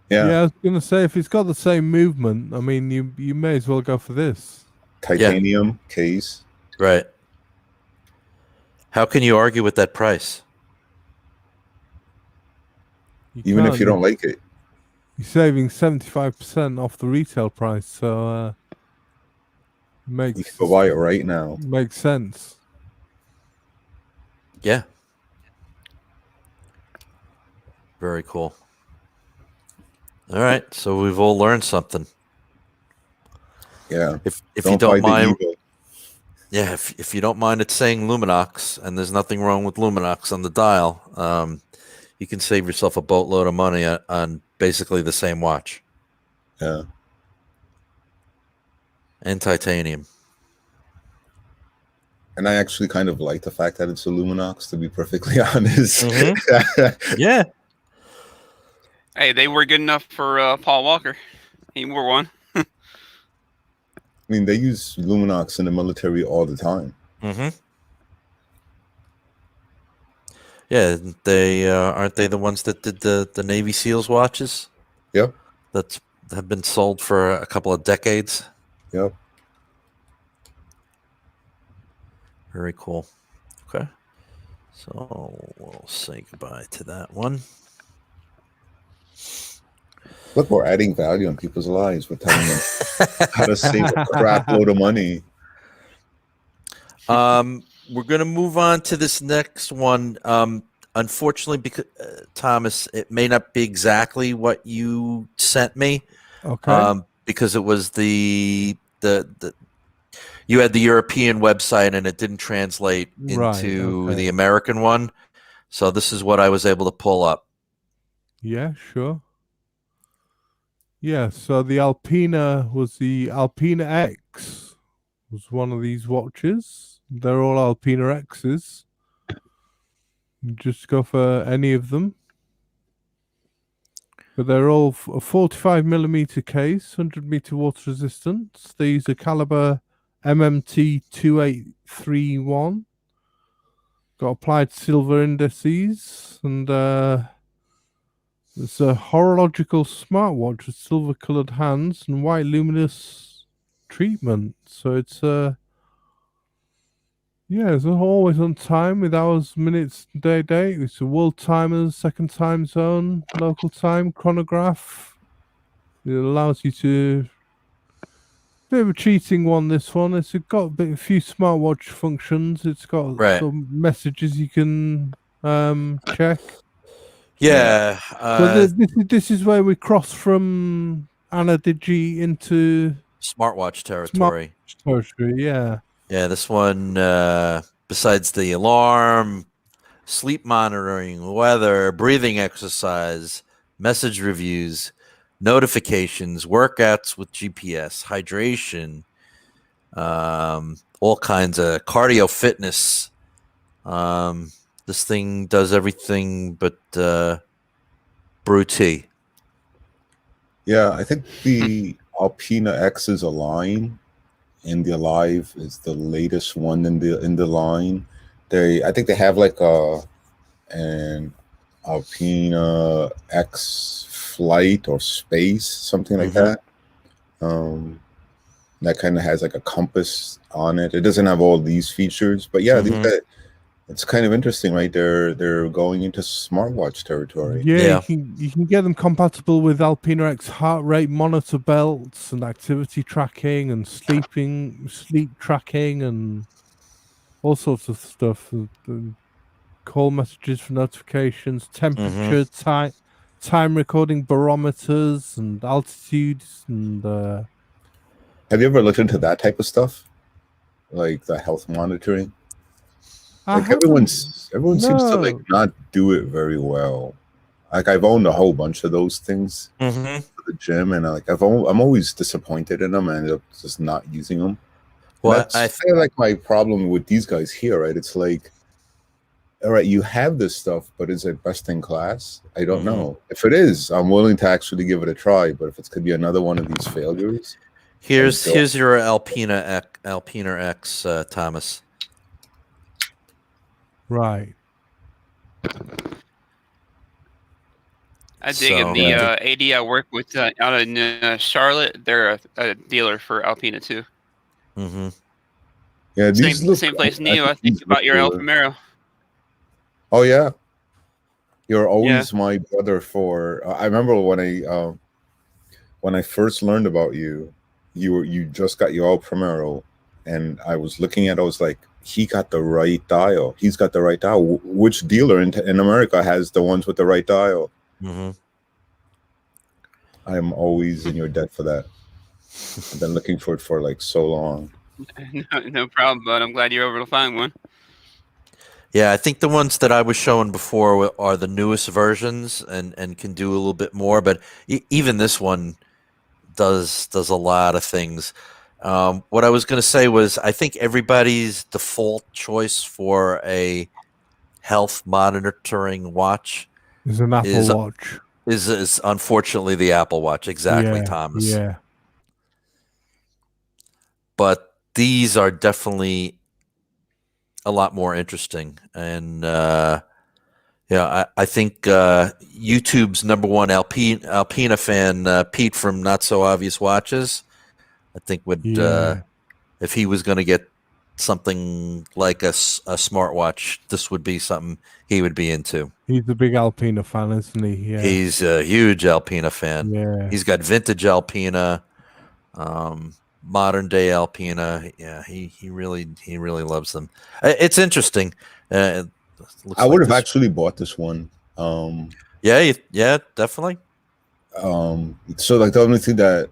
Yeah, I was gonna say if it's got the same movement, I mean, you may as well go for this. Titanium case. Right. How can you argue with that price? Even if you don't like it. You're saving 75% off the retail price, so you can go buy it right now. Makes sense. Yeah. Very cool. All right, so we've all learned something. Yeah. If you don't mind, if you don't mind it saying Luminox, and there's nothing wrong with Luminox on the dial, you can save yourself a boatload of money on basically the same watch. Yeah. And titanium. And I actually kind of like the fact that it's a Luminox, to be perfectly honest. Mm-hmm. Yeah. Hey, they were good enough for Paul Walker. He wore one. I mean, they use Luminox in the military all the time. Mm-hmm. Yeah, they aren't they the ones that did the Navy SEALs watches? Yep. That have been sold for a couple of decades. Yep. Very cool. Okay. So we'll say goodbye to that one. Look, we're adding value in people's lives. We're telling them how to save a crap load of money. We're going to move on to this next one. Unfortunately, because Thomas, it may not be exactly what you sent me. Okay. Because it was the you had the European website and it didn't translate into the American one. So this is what I was able to pull up. Yeah, sure. Yeah, so the Alpena was the Alpena X was one of these watches. They're all Alpena X's. You just go for any of them. But they're all a 45mm case, 100m water resistance. They use a caliber MMT 2831. Got applied silver indices, and it's a horological smartwatch with silver coloured hands and white luminous treatment. So it's it's always on time with hours, minutes, day, date. It's a world timers, second time zone, local time, chronograph. It allows you to... Bit of a cheating one, this one. It's got a few smartwatch functions. It's got some messages you can check. Yeah. So this is where we cross from Ana-Digi into smartwatch territory. Yeah. Yeah, this one, besides the alarm, sleep monitoring, weather, breathing exercise, message reviews, notifications, workouts with GPS, hydration, all kinds of cardio fitness. This thing does everything but brew tea. Yeah, I think the Alpena X is a line, and the Alive is the latest one in the line. I think they have like an Alpena X Flight or Space, something like that. That kind of has like a compass on it. It doesn't have all these features, but yeah, it's kind of interesting, right? They're going into smartwatch territory. Yeah. You can get them compatible with Alpena X heart rate monitor belts and activity tracking and sleep tracking and all sorts of stuff. Call messages for notifications, temperature, time recording barometers and altitudes and. Have you ever looked into that type of stuff, like the health monitoring? Like everyone seems to like not do it very well. Like I've owned a whole bunch of those things for the gym, and I'm always disappointed in them, and I end up just not using them. Well, I feel like my problem with these guys here, right? It's like, all right, you have this stuff, but is it best in class? I don't know. If it is, I'm willing to actually give it a try. But if it's could be another one of these failures, here's your Alpena X, Thomas. Right. I dig it. The AD I work with out in Charlotte, they're a dealer for Alpena too. Yeah, same place Neo. I think about your El Primero. Oh yeah, you're always my brother. I remember when I first learned about you, you just got your El Primero, and I was looking at it, I was like, he got the right dial. He's got the right dial. Which dealer in America has the ones with the right dial? I am always in your debt for that. I've been looking for it for like so long. No problem, bud. I'm glad you're able to find one. Yeah, I think the ones that I was showing before are the newest versions and can do a little bit more. But even this one does a lot of things. What I was going to say was I think everybody's default choice for a health monitoring watch is an Apple Watch. Is unfortunately the Apple Watch. Exactly, Thomas. Yeah. But these are definitely a lot more interesting. And I think YouTube's #1 Alpena fan, Pete from Not So Obvious Watches, I think would if he was going to get something like a smartwatch, this would be something he would be into. He's a big Alpena fan, isn't he? Yeah. He's a huge Alpena fan. Yeah. He's got vintage Alpena, modern day Alpena. Yeah, he really loves them. It's interesting. I would have actually bought this one. Yeah, definitely. So like the only thing that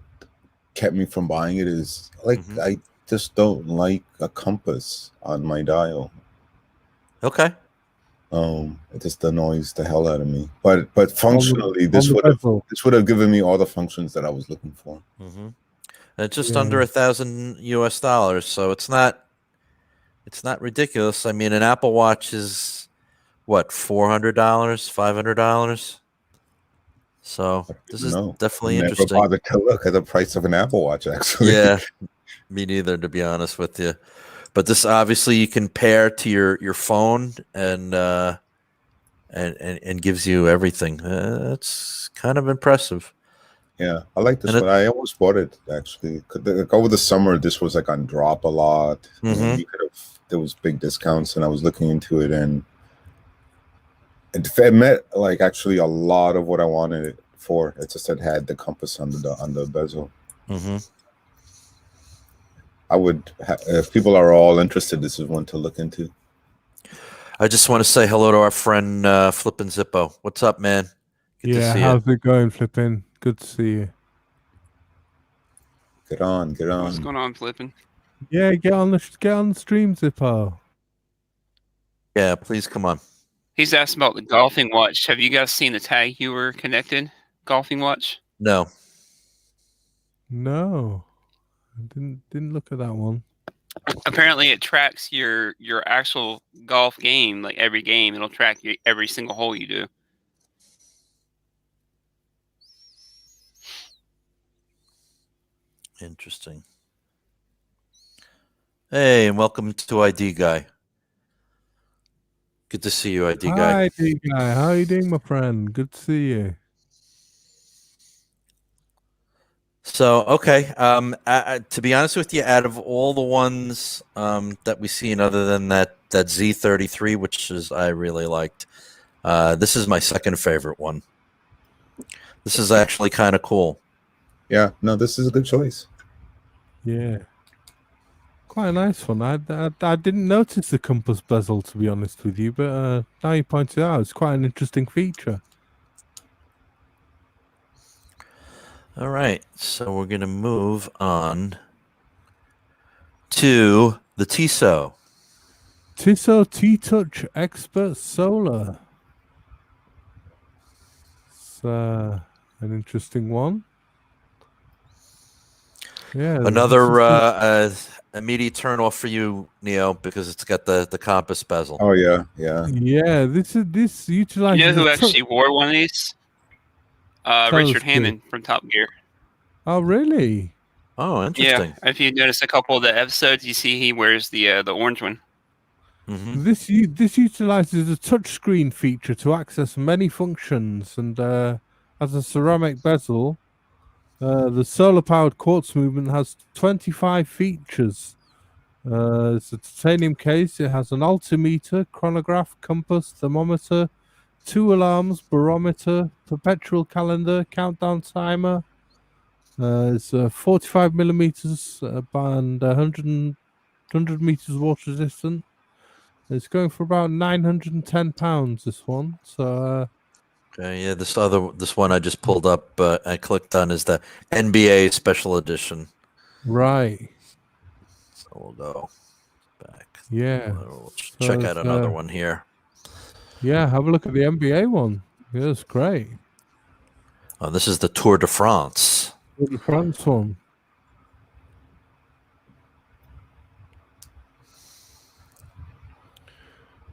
kept me from buying it is like I just don't like a compass on my dial. Okay. It just annoys the hell out of me. But functionally, this would have given me all the functions that I was looking for. It's just under $1,000 US, so it's not ridiculous. I mean, an Apple Watch is what, $400, $500. So this is definitely interesting. Never bothered to look at the price of an Apple Watch, actually. Yeah, me neither, to be honest with you. But this obviously you can pair to your phone and gives you everything. It's kind of impressive. Yeah, I like this one. I almost bought it actually. Like, over the summer, this was like on drop a lot. Mm-hmm. There was big discounts, and I was looking into it, and it met like actually a lot of what I wanted it for. It just had the compass on the bezel. Mm-hmm. I would, if people are all interested, this is one to look into. I just want to say hello to our friend Flippin' Zippo. What's up, man? Good to see how's it going, Flippin'? Good to see you. Get on. What's going on, Flippin'? Yeah, get on the stream, Zippo. Yeah, please come on. He's asked about the golfing watch. Have you guys seen the tag you were connected golfing watch? No. I didn't look at that one. Apparently, it tracks your actual golf game, like every game. It'll track every single hole you do. Interesting. Hey, and welcome to ID Guy. Good to see you, ID Guy. Hi, ID Guy. How are you doing, my friend? Good to see you. So, okay. To be honest with you, out of all the ones that we've seen, other than that Z33, which I really liked, this is my second favorite one. This is actually kind of cool. Yeah, no, this is a good choice. Yeah. Quite a nice one. I didn't notice the compass bezel, to be honest with you, but now you pointed out, it's quite an interesting feature. All right, so we're going to move on to the Tiso. Tiso T-Touch Expert Solar. It's an interesting one. Yeah. Another immediate turn off for you, Neo, because it's got the compass bezel. Oh yeah. Yeah, this utilizes. You know who actually wore one of these? Richard Hammond from Top Gear. Oh really? Oh, interesting. Yeah, if you notice a couple of the episodes, you see he wears the orange one. Mm-hmm. This utilizes a touchscreen feature to access many functions, and has a ceramic bezel. The solar-powered quartz movement has 25 features. It's a titanium case. It has an altimeter, chronograph, compass, thermometer, 2 alarms, barometer, perpetual calendar, countdown timer. It's 45 millimeters and 100 meters water resistant. It's going for about £910. This one. So. Okay, yeah, this one I just pulled up. I clicked on is the NBA Special Edition. Right. So we'll go back. Yeah. We'll check out another one here. Yeah, have a look at the NBA one. Yeah, it's great. Oh, this is the Tour de France. Tour de France one.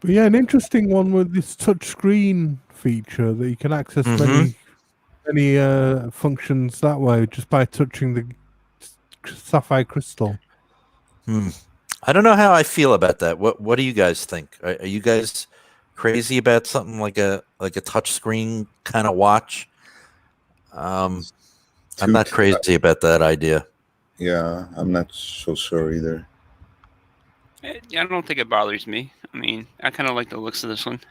But yeah, an interesting one with this touchscreen feature that you can access many functions that way just by touching the sapphire crystal. I don't know how I feel about that. What do you guys think? Are you guys crazy about something like a touchscreen kind of watch? I'm not crazy about that idea. Yeah, I'm not so sure either. I don't think it bothers me. I mean, I kind of like the looks of this one.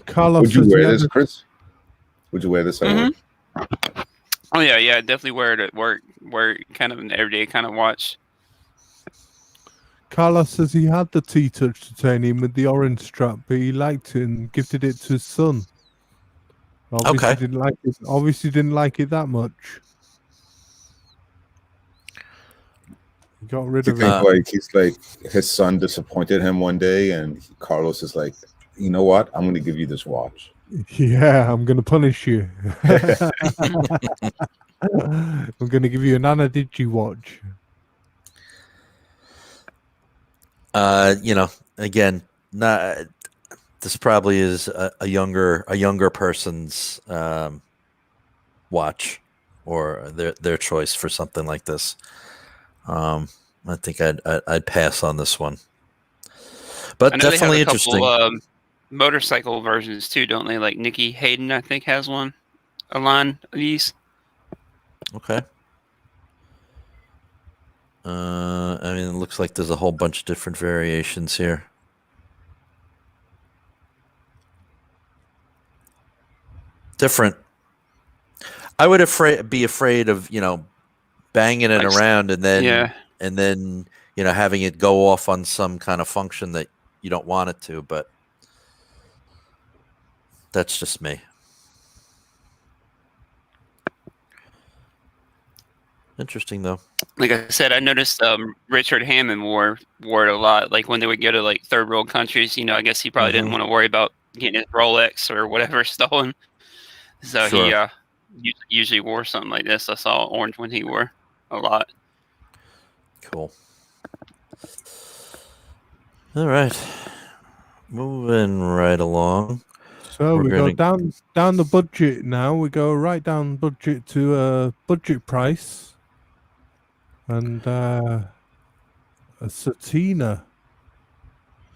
Carlos, would you wear this, Chris? Would you wear this at work? Oh yeah, I definitely wear it at work. Wear it kind of an everyday kind of watch. Carlos says he had the T-Touch titanium with the orange strap, but he liked it and gifted it to his son. Obviously didn't like it that much. He got rid of it. Like he's like his son disappointed him one day, and Carlos is like, you know what? I'm going to give you this watch. Yeah, I'm going to punish you. I'm going to give you an Ana-Digi watch. Again, not. This probably is a younger person's watch, or their choice for something like this. I think I'd pass on this one, but definitely interesting. Couple, motorcycle versions too, don't they? Like Nikki Hayden, I think, has one. A line of these. Okay. It looks like there's a whole bunch of different variations here. Different. I would be afraid of banging it around and then having it go off on some kind of function that you don't want it to. But that's just me. Interesting though. Like I said, I noticed Richard Hammond wore it a lot. Like when they would go to like third world countries, I guess he probably didn't want to worry about getting his Rolex or whatever stolen. So sure. He usually wore something like this. I saw orange when he wore a lot. Cool. All right. Moving right along. So we go down the budget now. We go right down budget to budget price. And a Satina,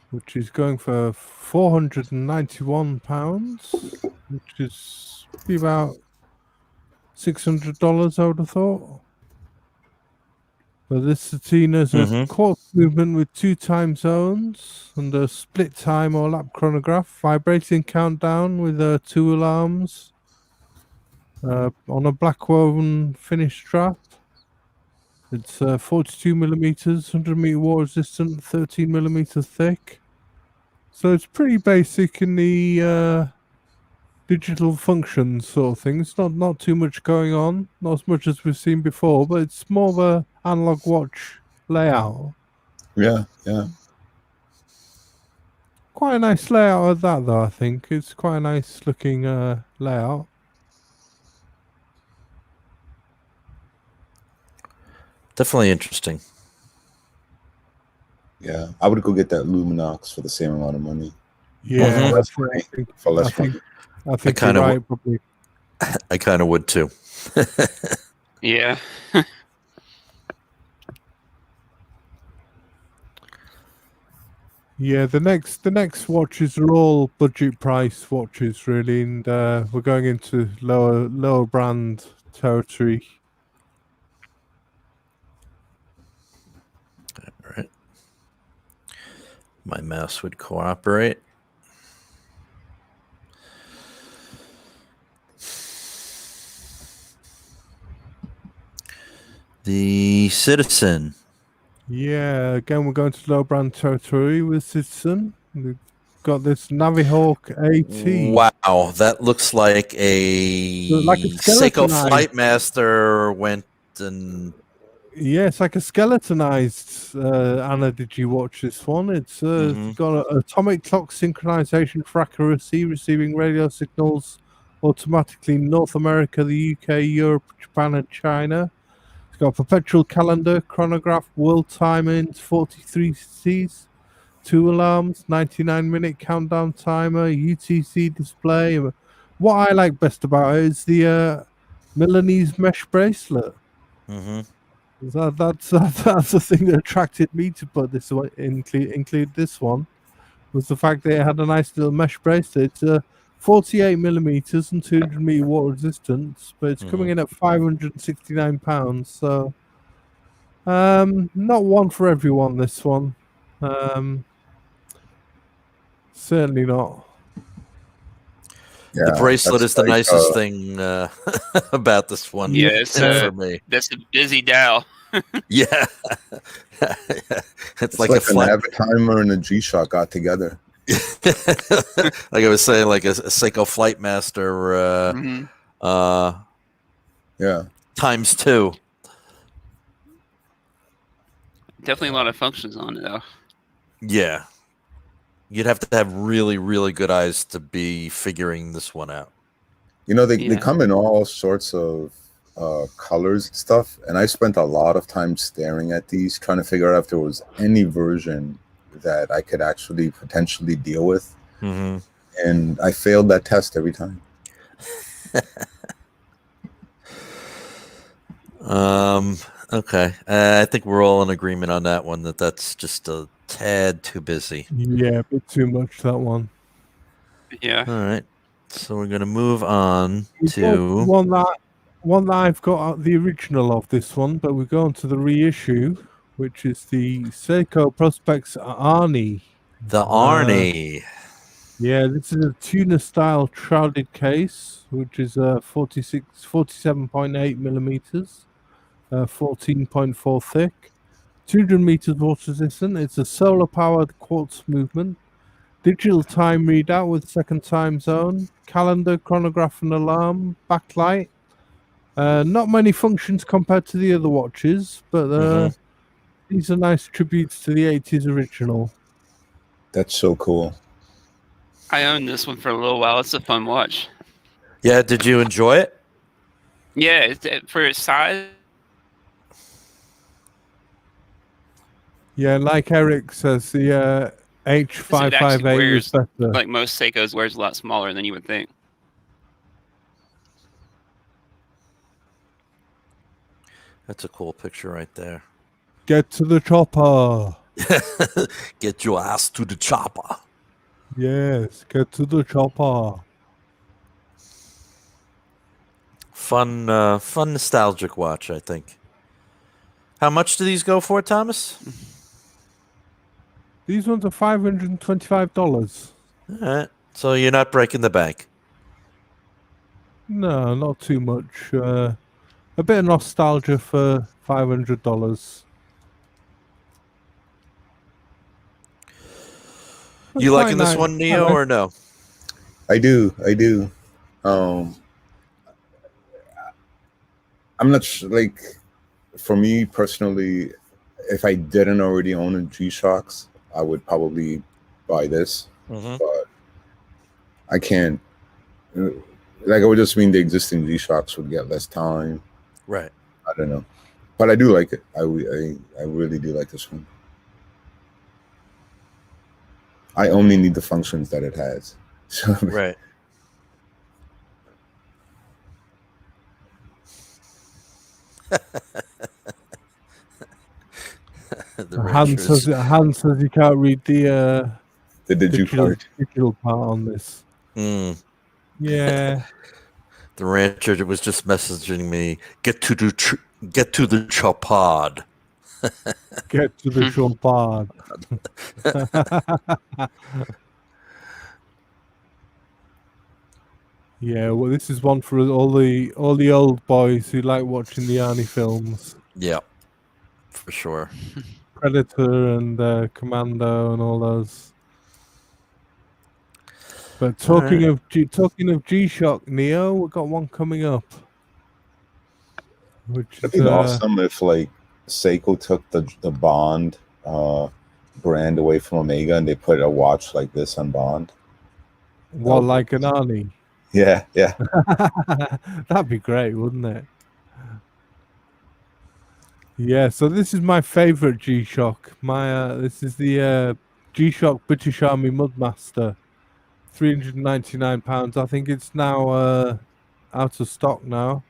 which is going for £491, which is be about $600, I would have thought. But this Satina is a quartz movement with 2 time zones and a split time or lap chronograph, vibrating countdown with 2 alarms on a black woven finish strap. It's 42 millimeters, 100 meter water resistant, 13 millimeters thick. So it's pretty basic in the digital functions sort of thing. It's not too much going on, not as much as we've seen before, but it's more of a analog watch layout. Yeah. Quite a nice layout of that, though. I think it's quite a nice looking layout. Definitely interesting. Yeah, I would go get that Luminox for the same amount of money. Yeah, that's right. For less money. I think you're right, probably. I kind of would too. Yeah. Yeah, the next watches are all budget price watches, really, and we're going into lower brand territory. All right. My mouse would cooperate. The Citizen. Yeah, again, we're going to low brand territory with Citizen. We've got this Navi Hawk AT. Wow, that looks like a Seiko Flightmaster went and... Yeah, it's like a skeletonized Ana-Digi watch, this one. It's got an atomic clock synchronization for accuracy, receiving radio signals automatically in North America, the UK, Europe, Japan, and China. It's got a perpetual calendar, chronograph, world timer in 43 Cs, 2 alarms, 99-minute countdown timer, UTC display. What I like best about it is the Milanese mesh bracelet. That's the thing that attracted me to put this one, include this one, was the fact that it had a nice little mesh bracelet. It's 48 millimeters and 200 meter water resistance, but it's coming in at £569. So, not one for everyone. This one, certainly not. Yeah, the bracelet is the nicest thing about this one. Yeah, it's for me. That's a busy dial. Yeah, it's like a Navi timer and a G-Shock got together. Like I was saying, like a Seiko Flightmaster. Yeah, times 2. Definitely a lot of functions on it, though. Yeah. You'd have to have really, really good eyes to be figuring this one out. They come in all sorts of colors and stuff, and I spent a lot of time staring at these, trying to figure out if there was any version that I could actually potentially deal with. And I failed that test every time. Okay. I think we're all in agreement on that one, that's just a tad too busy. Yeah, a bit too much, that one. Yeah. All right. So we're going to move on to... One that I've got the original of this one, but we're going to the reissue, which is the Seiko Prospex Arnie. The Arnie. Yeah, this is a tuner-style shrouded case, which is 47.8 millimeters, 14.4 thick, 200 meters water resistant. It's a solar-powered quartz movement, digital time readout with second time zone, calendar, chronograph, and alarm, backlight. Not many functions compared to the other watches, but these are nice tributes to the 80s original. That's so cool. I owned this one for a little while. It's a fun watch. Yeah, did you enjoy it? Yeah, for its size. Yeah, like Eric says, the H558 is better. Like most Seikos, wears a lot smaller than you would think. That's a cool picture right there. Get to the chopper. Get your ass to the chopper. Yes, get to the chopper. Fun nostalgic watch, I think. How much do these go for, Thomas? These ones are $525. All right. So you're not breaking the bank. No, not too much. A bit of nostalgia for $500. You liking this one, Neo, or no? I do. I'm not like, for me personally, if I didn't already own a G-Shocks, I would probably buy this. But I can't. Like, it would just mean the existing G-Shocks would get less time. Right. I don't know, but I do like it. I really do like this one. I only need the functions that it has. So, right. Hans says you can't read the digital part on this. Yeah. The rancher was just messaging me, get to the chopod. Get to the chopod. Yeah, well, this is one for all the old boys who like watching the Arnie films. Yeah, for sure. Predator and Commando and all those. But talking of G-Shock, Neo, we've got one coming up. Which it'd be awesome if like Seiko took the Bond brand away from Omega and they put a watch like this on Bond. What, like an Arnie? Yeah. That'd be great, wouldn't it? Yeah, so this is my favorite G-Shock. This is the G-Shock British Army Mudmaster. £399. I think it's now out of stock now.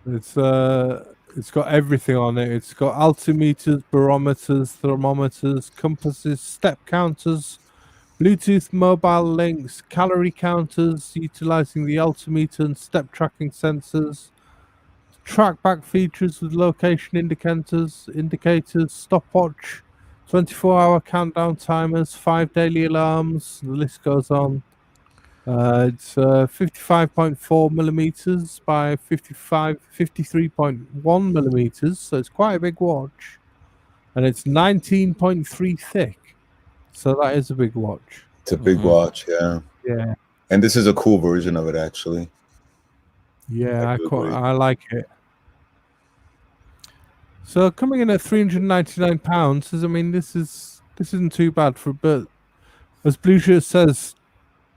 It's got everything on it. It's got altimeters, barometers, thermometers, compasses, step counters, Bluetooth mobile links, calorie counters, utilizing the altimeter and step tracking sensors, trackback features with location indicators, stopwatch, 24-hour countdown timers, 5 daily alarms. The list goes on. It's 55.4 millimeters by 53.1 millimeters, so it's quite a big watch, and it's 19.3 thick. So that is a big watch. It's a big watch, yeah. Yeah. And this is a cool version of it, actually. Yeah, I like it. So coming in at £399, I mean, this isn't too bad for, but as Blue Shirt says,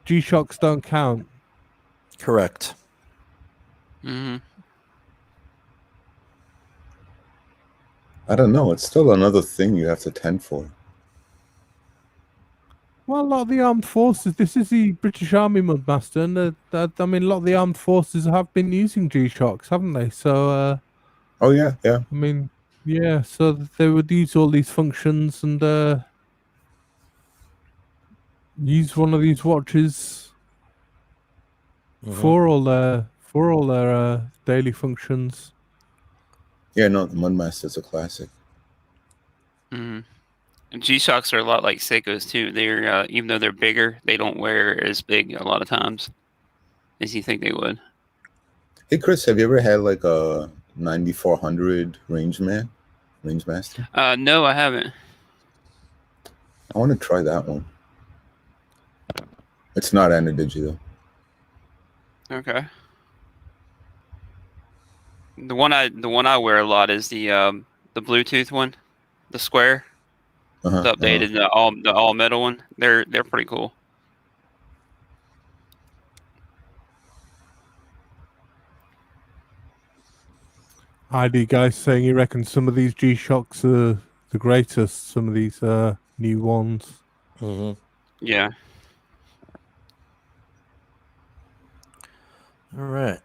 G-Shocks don't count. Correct. I don't know. It's still another thing you have to tend for. Well, a lot of the armed forces. This is the British Army Mudmaster, and I mean, a lot of the armed forces have been using G-Shocks, haven't they? So, Oh yeah, yeah. I mean, yeah. So they would use all these functions and use one of these watches for all their daily functions. Yeah, no, the Mudmaster's a classic. Mm-hmm. G-Shocks are a lot like Seikos too. They're even though they're bigger, they don't wear as big a lot of times as you think they would. Hey Chris, have you ever had like a 9400 Rangemaster? No, I haven't. I want to try that one. It's not Ana-Digi though. Okay. The one I wear a lot is the Bluetooth one, the square, the updated, the all metal one. They're pretty cool. ID guys saying he reckons some of these G-Shocks are the greatest. Some of these new ones. Yeah. All right.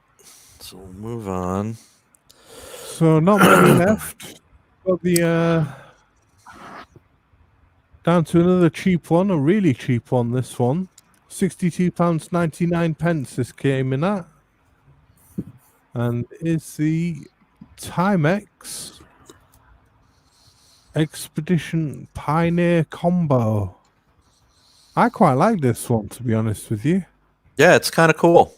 So we'll move on. So not many left. Got the down to another cheap one, a really cheap one. This one, £62.99. This came in at, and it's the Timex Expedition Pioneer Combo. I quite like this one, to be honest with you. Yeah, it's kind of cool.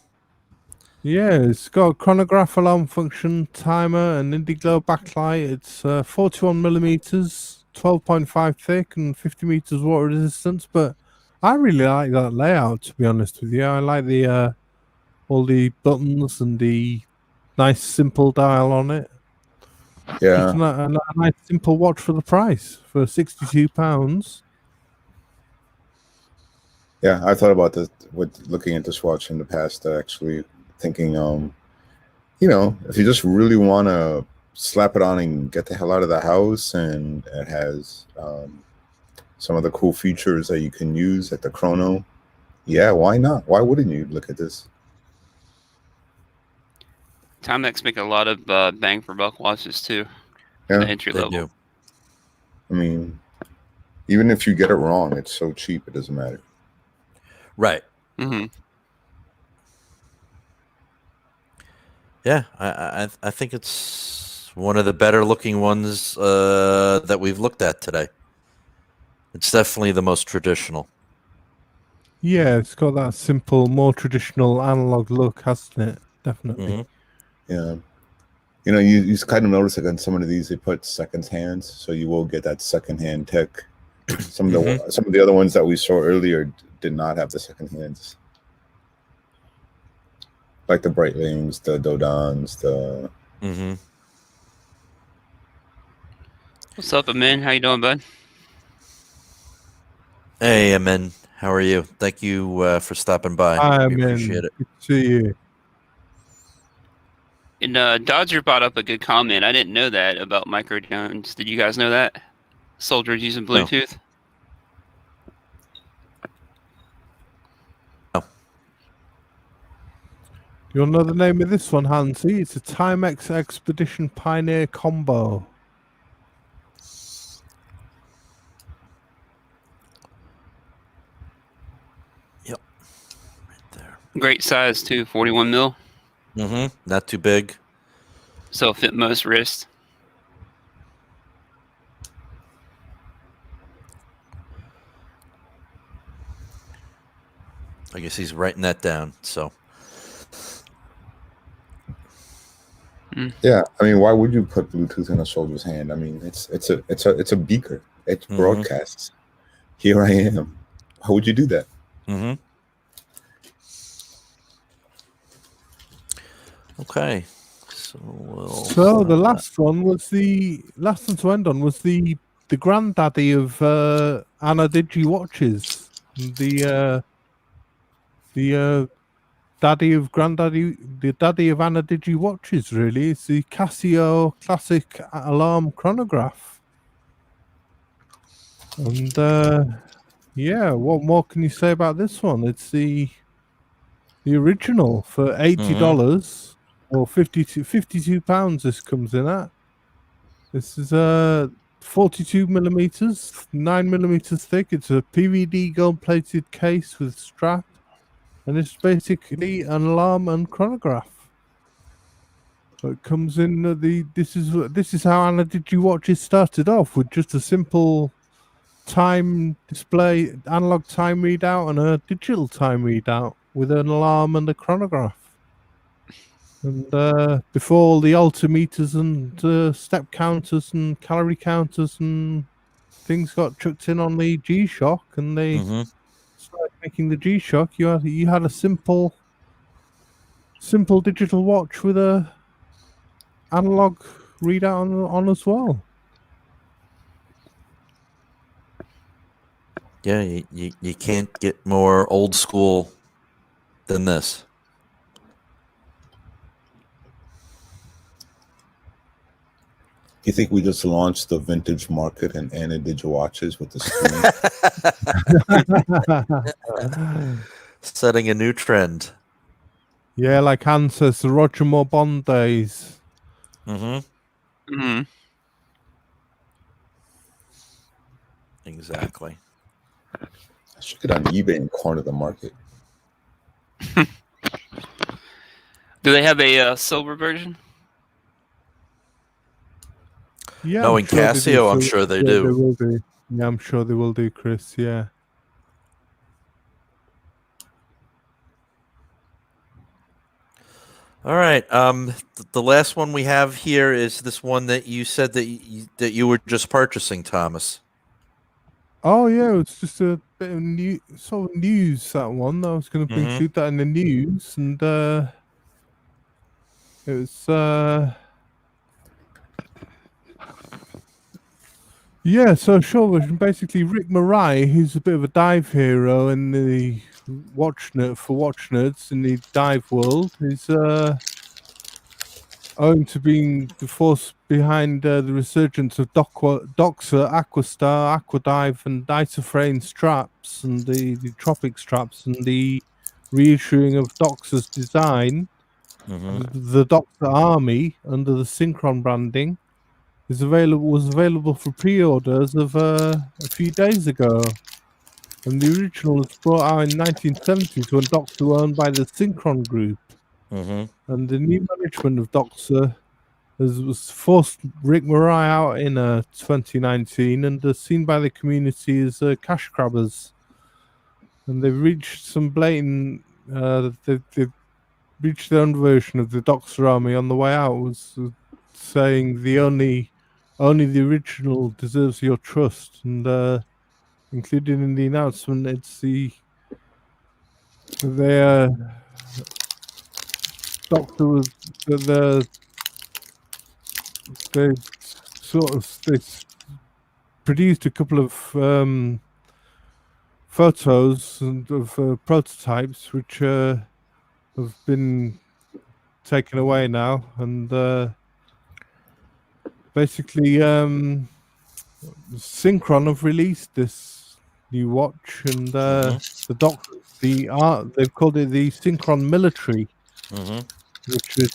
Yeah, it's got a chronograph alarm function, timer, and indigo backlight. It's 41 millimeters, 12.5 thick, and 50 meters water resistance. But I really like that layout, to be honest with you. I like the all the buttons and the nice simple dial on it. Yeah, It's a nice simple watch for the price for £62. yeah. I thought about this with looking at this watch in the past. Actually, thinking, you know, if you just really want to slap it on and get the hell out of the house, and it has some of the cool features that you can use at the chrono. Yeah, why not? Why wouldn't you look at this? Timex make a lot of bang for buck watches too. Yeah, the entry They level. do. I mean, even if you get it wrong, it's so cheap it doesn't matter. Right. Mm-hmm. Yeah, I think it's one of the better looking ones that we've looked at today. It's definitely the most traditional. Yeah, it's got that simple, more traditional analog look, hasn't it? Definitely. Yeah. You know, you kind of notice like on some of these they put second hands, so you will get that second hand tech. Some of the other ones that we saw earlier did not have the second hands, like the Breitlings, the Dodains, the. What's up, Amin? How you doing, bud? Hey, Amin. How are you? Thank you for stopping by. Hi, We Amin. appreciate it. Good to see you. And Dodger brought up a good comment. I didn't know that about microdrones. Did you guys know that? Soldiers using Bluetooth? No. You'll know the name of this one, Hansi. It's a Timex Expedition Pioneer Combo. Yep. Right there. Great size too, 41 mil. Not too big. So fit most wrists. I guess he's writing that down. So. Yeah, I mean, why would you put Bluetooth in a soldier's hand? I mean, it's a beaker. It broadcasts. Here I am. How would you do that? Okay. So the last one was the last one to end on was the granddaddy of Ana-Digi Watches, the daddy of Ana-Digi Watches, really. It's the Casio Classic Alarm Chronograph. And yeah, what more can you say about this one? It's the original for $80 or 52 pounds. This comes in at. This is 42 millimeters, 9 millimeters thick. It's a PVD gold-plated case with strap, and it's basically an alarm and chronograph. So it comes in this is how Ana-Digi Watches started off, with just a simple time display, analog time readout, and a digital time readout with an alarm and a chronograph. And before all the altimeters and step counters and calorie counters and things got chucked in on the G-Shock, and they started making the G-Shock, you had a simple digital watch with a analog readout on as well. Yeah, you can't get more old school than this. You think we just launched the vintage market in Ana-Digi Watches with the screen? Setting a new trend. Yeah, like Han says, the Roger Moore Bond days. Exactly. I should get on eBay and corner the market. Do they have a silver version? Yeah, Knowing Casio, I'm sure they do. They will do. Yeah, I'm sure they will do, Chris. Yeah. All right. The last one we have here is this one that you said that you were just purchasing, Thomas. Oh yeah, it's just a bit of news. That one I was going to include that in the news, and it was. Yeah, so sure. Basically, Rick Marai, who's a bit of a dive hero in the watch nerds in the dive world, is owing to being the force behind the resurgence of Doxa, Aquastar, Aquadive, and Isofrane straps, and the Tropic straps, and the reissuing of Doxa's design, the Doxa Army under the Synchron branding. Was available for pre-orders of a few days ago, and the original was brought out in 1970 when Doxa were owned by the Synchron Group, and the new management of Doxa was forced Rick Marai out in 2019, and are seen by the community as cash grabbers, and they've reached some blatant. They've reached their own version of the Doxa Army on the way out, was saying only the original deserves your trust, and included in the announcement, it's their doctor was they produced a couple of photos of prototypes which have been taken away now, and basically, Synchron have released this new watch, and they've called it the Synchron Military, which is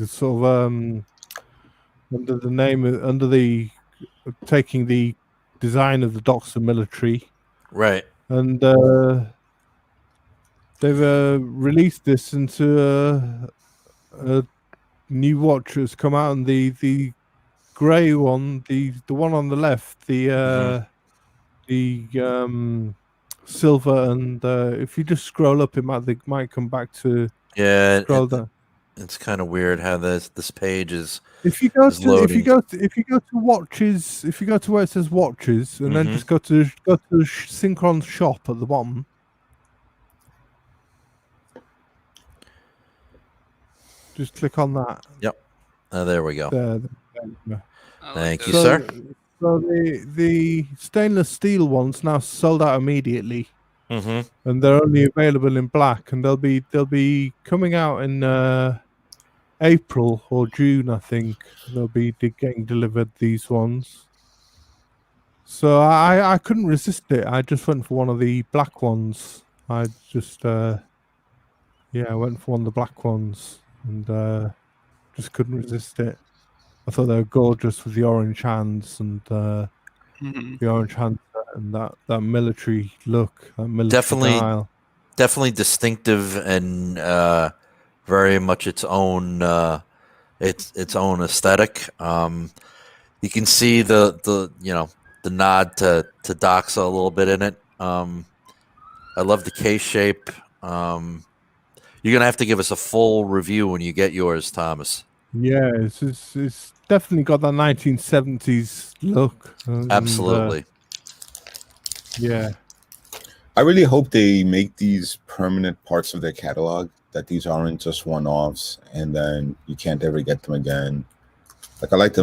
sort of taking the design of the Doxa Military, right? And they've released this into a new watch that's come out, and the grey one, the one on the left, the silver, and if you just scroll up, it might come back to scroll down. It's kind of weird how this page is. If you go to watches, if you go to where it says watches, and then just go to Synchron shop at the bottom. Just click on that. Yep. There we go. There. Thank you, sir. So the stainless steel ones now sold out immediately. and they're only available in black, and they'll be coming out in April or June, I think. They'll be getting delivered, these ones. So I couldn't resist it. I just went for one of the black ones. I just I went for one of the black ones, and just couldn't resist it. I thought they were gorgeous with the orange hands and the orange hands and that military look, that military style. Definitely distinctive and very much its own aesthetic. You can see the nod to Doxa a little bit in it. I love the case shape. You're gonna have to give us a full review when you get yours, Thomas. Yeah, it's definitely got that 1970s look. Absolutely. Yeah. I really hope they make these permanent parts of their catalog, that these aren't just one-offs and then you can't ever get them again. Like I like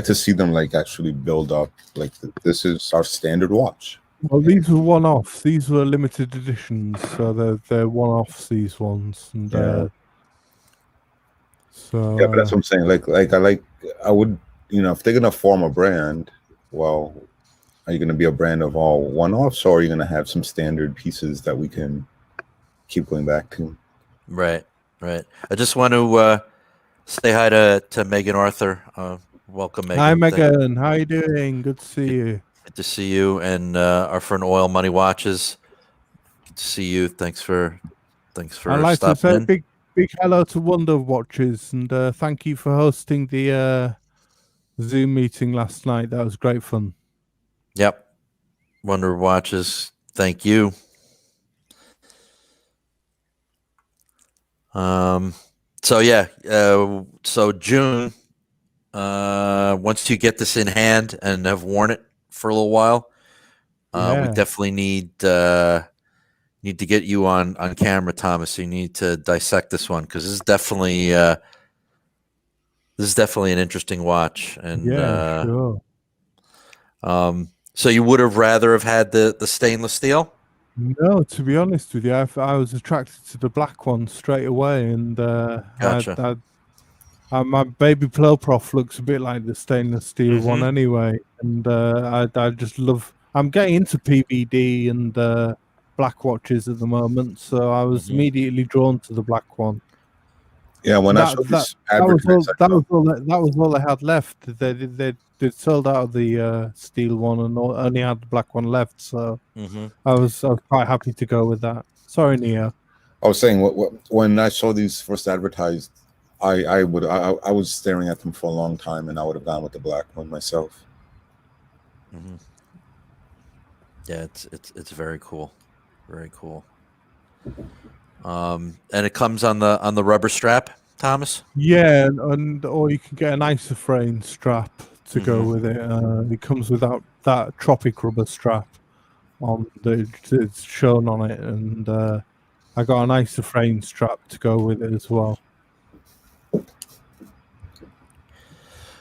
to see them like actually build up. Like this is our standard watch. Well, these were one-offs. These were limited editions, so they're one-offs. These ones, and so yeah, but that's what I'm saying. I would, if they're gonna form a brand, well, are you gonna be a brand of all one-offs, or are you gonna have some standard pieces that we can keep going back to? Right. I just want to say hi to Megan Arthur. Welcome, Megan. Hi, Megan. How you doing? Good to see you. Good to see you, and our friend Oil Money Watches. Good to see you. Thanks for I'd like to say stopping in. big hello to Wonder Watches, and thank you for hosting the Zoom meeting last night. That was great fun. Yep. Wonder Watches. Thank you. So June, once you get this in hand and have worn it for a little while, we definitely need to get you on camera, Thomas. You need to dissect this one, because this is definitely an interesting watch. And sure. So you would have rather have had the stainless steel? No, to be honest with you, I was attracted to the black one straight away, and Gotcha. my baby Ploprof looks a bit like the stainless steel one anyway, and I just love. I'm getting into PVD and black watches at the moment, so I was immediately drawn to the black one. Yeah, when I saw this advertisement, that was all they had left. They sold out of the steel one and only had the black one left. So I was quite happy to go with that. Sorry, Neo. I was saying when I saw these first advertised, I was staring at them for a long time, and I would have gone with the black one myself. Yeah, it's very cool, very cool. And it comes on the rubber strap, Thomas. Yeah, or you can get an isofrane strap to go with it. It comes without that tropic rubber strap on it's shown on it, and I got an isofrane strap to go with it as well.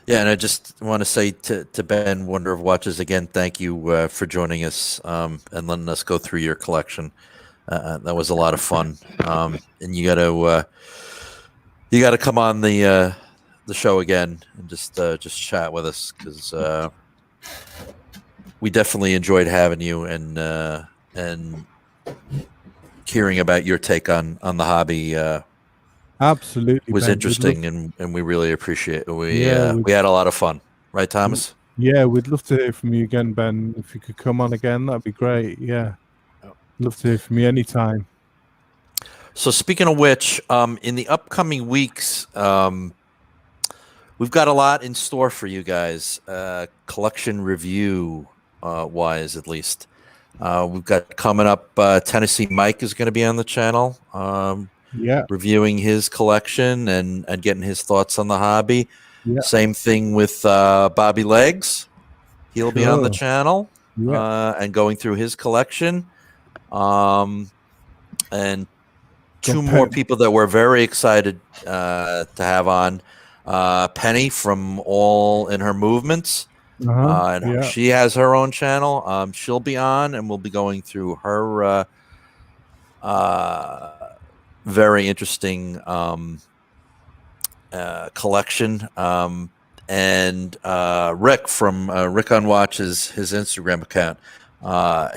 Yeah, and I just want to say to Ben, Wonder of Watches, again, thank you for joining us and letting us go through your collection. That was a lot of fun, and you got to come on the show again and just chat with us, because we definitely enjoyed having you and hearing about your take on the hobby. Absolutely, was Ben. interesting, and we really appreciate it. We had a lot of fun, right, Thomas? Yeah, we'd love to hear from you again, Ben. If you could come on again, that'd be great. Yeah, love to hear from you anytime. So speaking of which, in the upcoming weeks, we've got a lot in store for you guys, collection review wise, at least. We've got coming up, Tennessee Mike is going to be on the channel, reviewing his collection and getting his thoughts on the hobby. Same thing with Bobby Legs. He'll be on the channel and going through his collection. And two more people that we're very excited to have on. Penny from All in Her Movements. She has her own channel. She'll be on, and we'll be going through her very interesting collection. And Rick from Rick on Watches, his Instagram account,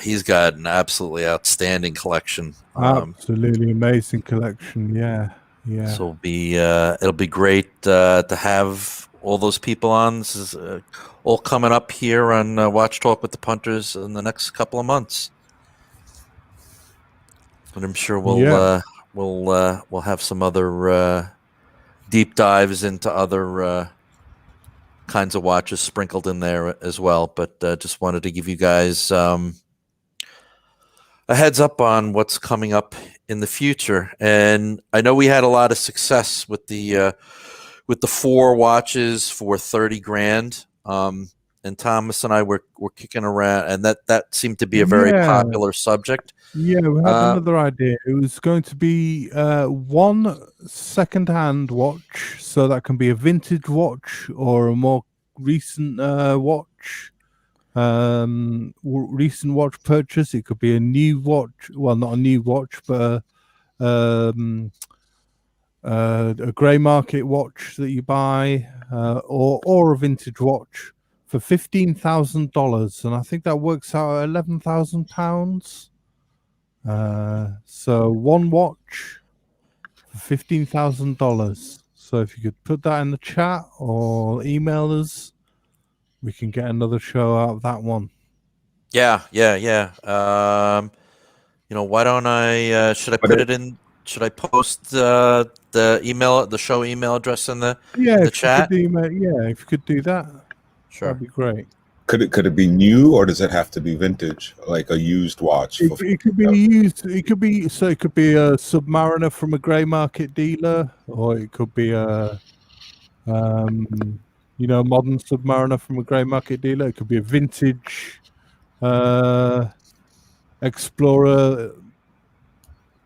he's got an absolutely outstanding collection. Absolutely amazing collection. Yeah. So it'll be great to have all those people on. This is all coming up here on Watch Talk with the Punters in the next couple of months. But I'm sure we'll have some other deep dives into other kinds of watches sprinkled in there as well. But just wanted to give you guys a heads up on what's coming up in the future. And I know we had a lot of success with the 4 watches for 30 grand. And Thomas and I were kicking around, and that seemed to be a very popular subject. Yeah, we had another idea. It was going to be one second-hand watch, so that can be a vintage watch or a more recent watch. Recent watch purchase. It could be a new watch. Well, not a new watch, but a grey market watch that you buy, or a vintage watch for $15,000, and I think that works out at £11,000. So one watch for $15,000. So if you could put that in the chat or email us, we can get another show out of that one. Yeah. Why don't I? Should I put it in? Should I post the show email address in the chat? If you could do that, sure, that'd be great. Could it be new, or does it have to be vintage, like a used watch? It could be used. It could be a Submariner from a grey market dealer, or it could be a modern Submariner from a grey market dealer. It could be a vintage Explorer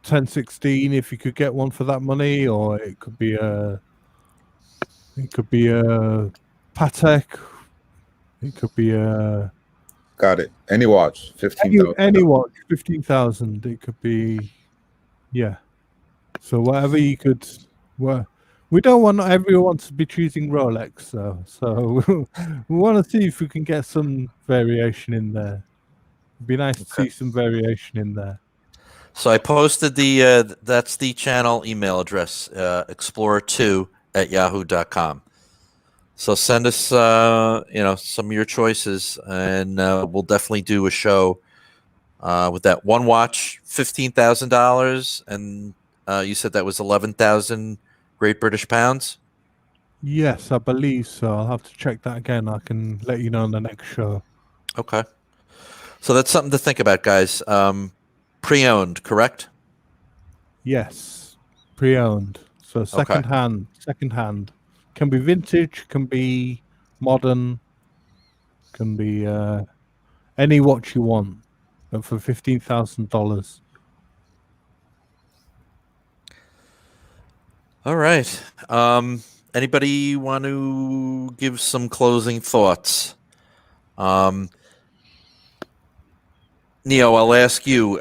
1016 if you could get one for that money, or it could be a Patek. It could be a. Got it. Any watch, 15,000. Any watch, 15,000. It could be, yeah. So whatever you could. Well, we don't want everyone to be choosing Rolex, so we want to see if we can get some variation in there. It'd be nice to see some variation in there. So I posted that's the channel email address, explorer2@yahoo.com. So send us, some of your choices, and we'll definitely do a show with that one watch, $15,000, and you said that was 11,000 Great British pounds. Yes, I believe so. I'll have to check that again. I can let you know on the next show. Okay. So that's something to think about, guys. Pre-owned, correct? Yes, pre-owned. So second-hand. Can be vintage, can be modern, can be any watch you want, but for $15,000. All right. Anybody want to give some closing thoughts? Neo, I'll ask you,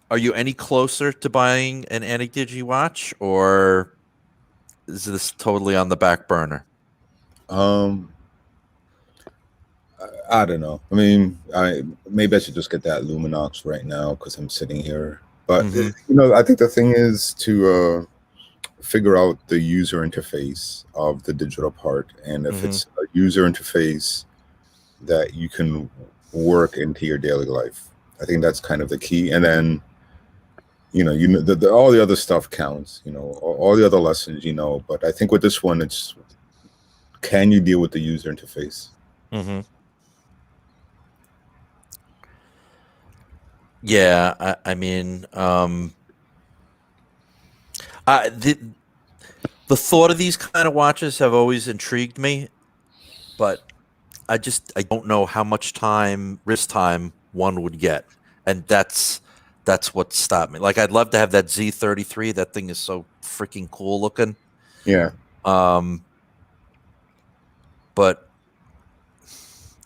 are you any closer to buying an Ana-Digi watch, or is this totally on the back burner? I don't know. I mean, maybe I should just get that Luminox right now because I'm sitting here. But I think the thing is to figure out the user interface of the digital part, and if it's a user interface that you can work into your daily life. I think that's kind of the key. And then all the other stuff counts, all the other lessons, but I think with this one, it's, can you deal with the user interface? Yeah, I mean, the thought of these kind of watches have always intrigued me, but I don't know how much wrist time one would get, and that's what stopped me. Like, I'd love to have that Z33. That thing is so freaking cool looking. Yeah. But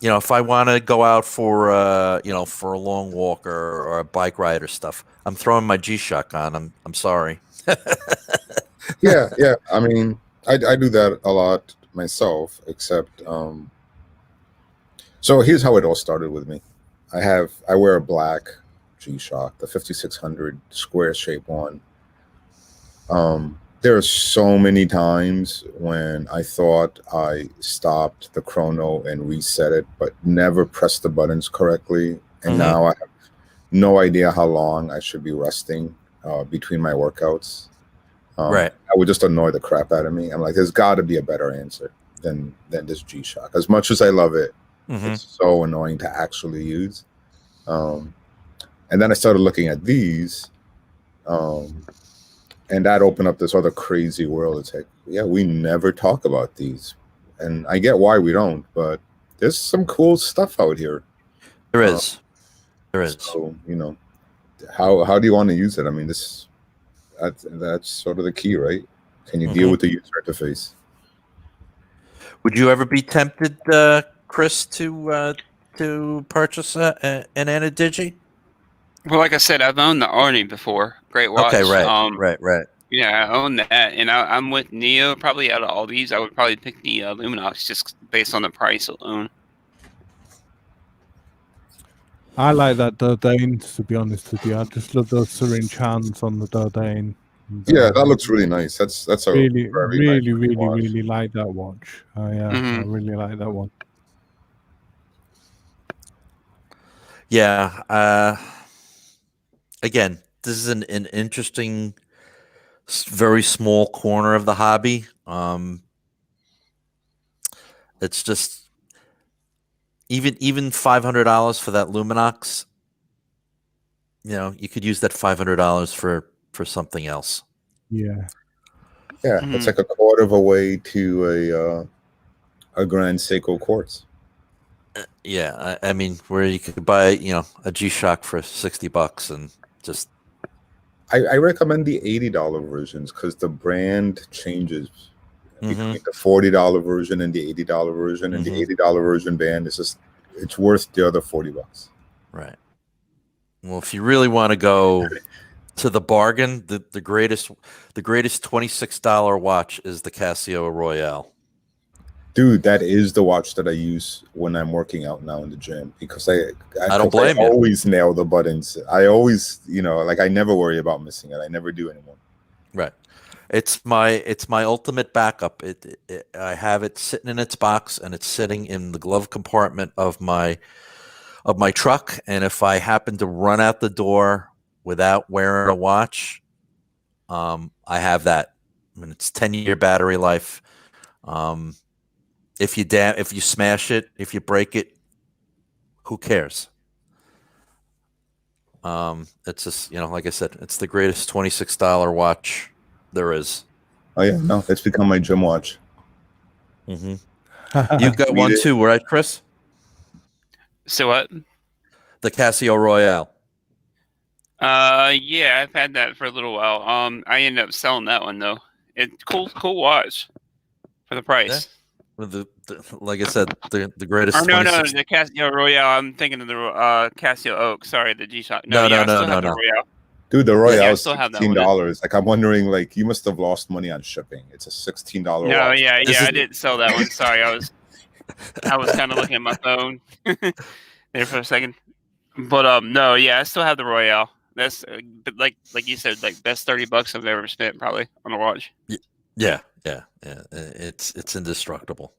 if I want to go out for for a long walk or a bike ride or stuff, I'm throwing my G-Shock on. I'm sorry. Yeah. I mean, I do that a lot myself, except so here's how it all started with me. I wear a black G-Shock, the 5600 square shape one. There are so many times when I thought I stopped the chrono and reset it, but never pressed the buttons correctly. And now I have no idea how long I should be resting between my workouts. Right. That would just annoy the crap out of me. I'm like, there's got to be a better answer than this G-Shock. As much as I love it, it's so annoying to actually use. And then I started looking at these. And that opened up this other crazy world. It's like, yeah, we never talk about these. And I get why we don't, but there's some cool stuff out here. There is. So, how do you want to use it? I mean, that's sort of the key, right? Can you deal with the user interface? Would you ever be tempted, Chris, to purchase an Ana-Digi? Well, like I said, I've owned the Arnie before. Great watch. Okay, right. Yeah, I own that, and I'm with Neo. Probably out of all these, I would probably pick the Luminox just based on the price alone. I like that Dodain, to be honest with you. I just love those syringe hands on the Dodain. Yeah, that looks really nice. That's a really nice like that watch. I really like that one. Yeah. Again, this is an interesting, very small corner of the hobby. It's just even $500 for that Luminox. You could use that $500 for something else. Yeah. Yeah, it's like a quarter of a way to a Grand Seiko Quartz. Yeah, I mean, where you could buy a G-Shock for $60 and just. I recommend the $80 versions because the brand changes between the $40 version and the $80 version, and the $80 version band is just it's worth the other $40. Right. Well, if you really want to go to the bargain, the greatest $26 watch is the Casio Royale. Dude, that is the watch that I use when I'm working out now in the gym because I don't blame you. I always nail the buttons. I always, I never worry about missing it. I never do anymore. Right. It's my ultimate backup. I have it sitting in its box and it's sitting in the glove compartment of my truck. And if I happen to run out the door without wearing a watch, I have that. I mean, it's 10-year battery life. If you smash it, if you break it, who cares? It's just, like I said, it's the greatest $26 watch there is. Oh yeah, no, it's become my gym watch. You got one too, right, Chris? So what? The Casio Royale. Yeah, I've had that for a little while. I ended up selling that one though. It's cool watch for the price. Yeah. With like I said, the greatest. Or no, the Casio Royale. I'm thinking of the Casio Oak. Sorry, the G-Shock. No. Royale. Dude, the Royale is $16. Like I'm wondering, like you must have lost money on shipping. It's a $16 watch. No, yeah, I didn't sell that one. Sorry, I was kind of looking at my phone there for a second. But no, yeah, I still have the Royale. That's like you said, like best $30 I've ever spent probably on a watch. Yeah. It's indestructible,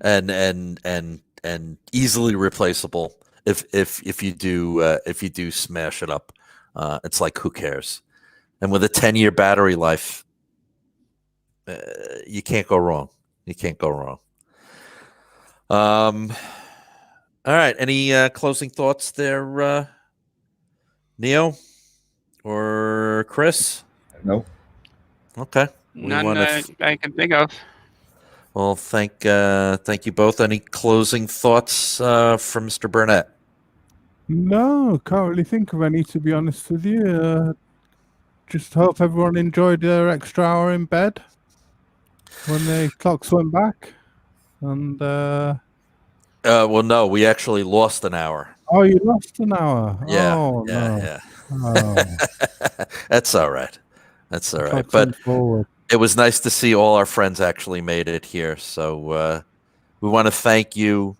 and easily replaceable if you do smash it up. It's like, who cares? And with a 10-year battery life, you can't go wrong. All right. Any closing thoughts there, Neo or Chris? No. Okay. None I can think of. Well, thank you both. Any closing thoughts from Mr. Burnett? No, can't really think of any, to be honest with you. Just hope everyone enjoyed their extra hour in bed when the clocks went back. And Well, no, we actually lost an hour. Oh, you lost an hour. Yeah, Oh, yeah, no. yeah. Oh. That's all right. That's all right. Clock's But on forward. it was nice to see all our friends actually made it here. So we want to thank you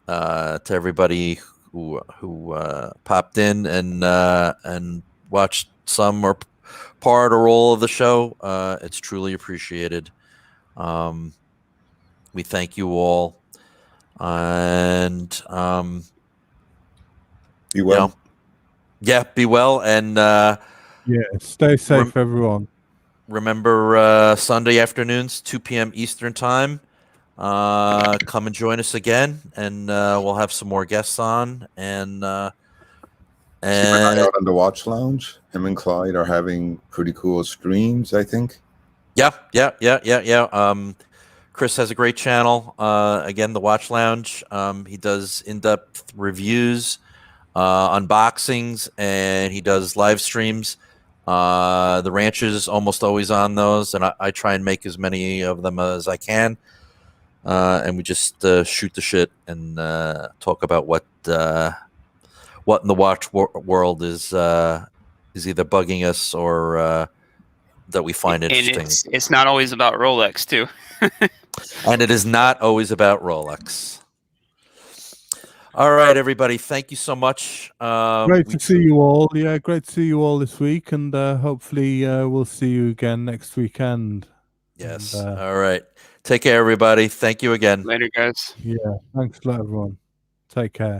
to everybody who popped in and watched some or part or all of the show. It's truly appreciated. We thank you all, and be well. Yeah, be well, and yeah, stay safe, everyone. Remember Sunday afternoons, 2 p.m. Eastern time. Come and join us again, and we'll have some more guests on. And keep an eye out on the Watch Lounge. Him and Clyde are having pretty cool streams, I think. Yeah. Chris has a great channel. Again, the Watch Lounge. He does in-depth reviews, unboxings, and he does live streams. The ranch is almost always on those, and I try and make as many of them as I can. And we just shoot the shit and talk about what in the watch world is either bugging us or that we find interesting. And it's not always about Rolex too. And it is not always about Rolex. All right, everybody. Thank you so much. Great to see you all. Yeah, great to see you all this week, and hopefully we'll see you again next weekend. Yes. And, all right. Take care, everybody. Thank you again. Later, guys. Yeah. Thanks a lot, everyone. Take care.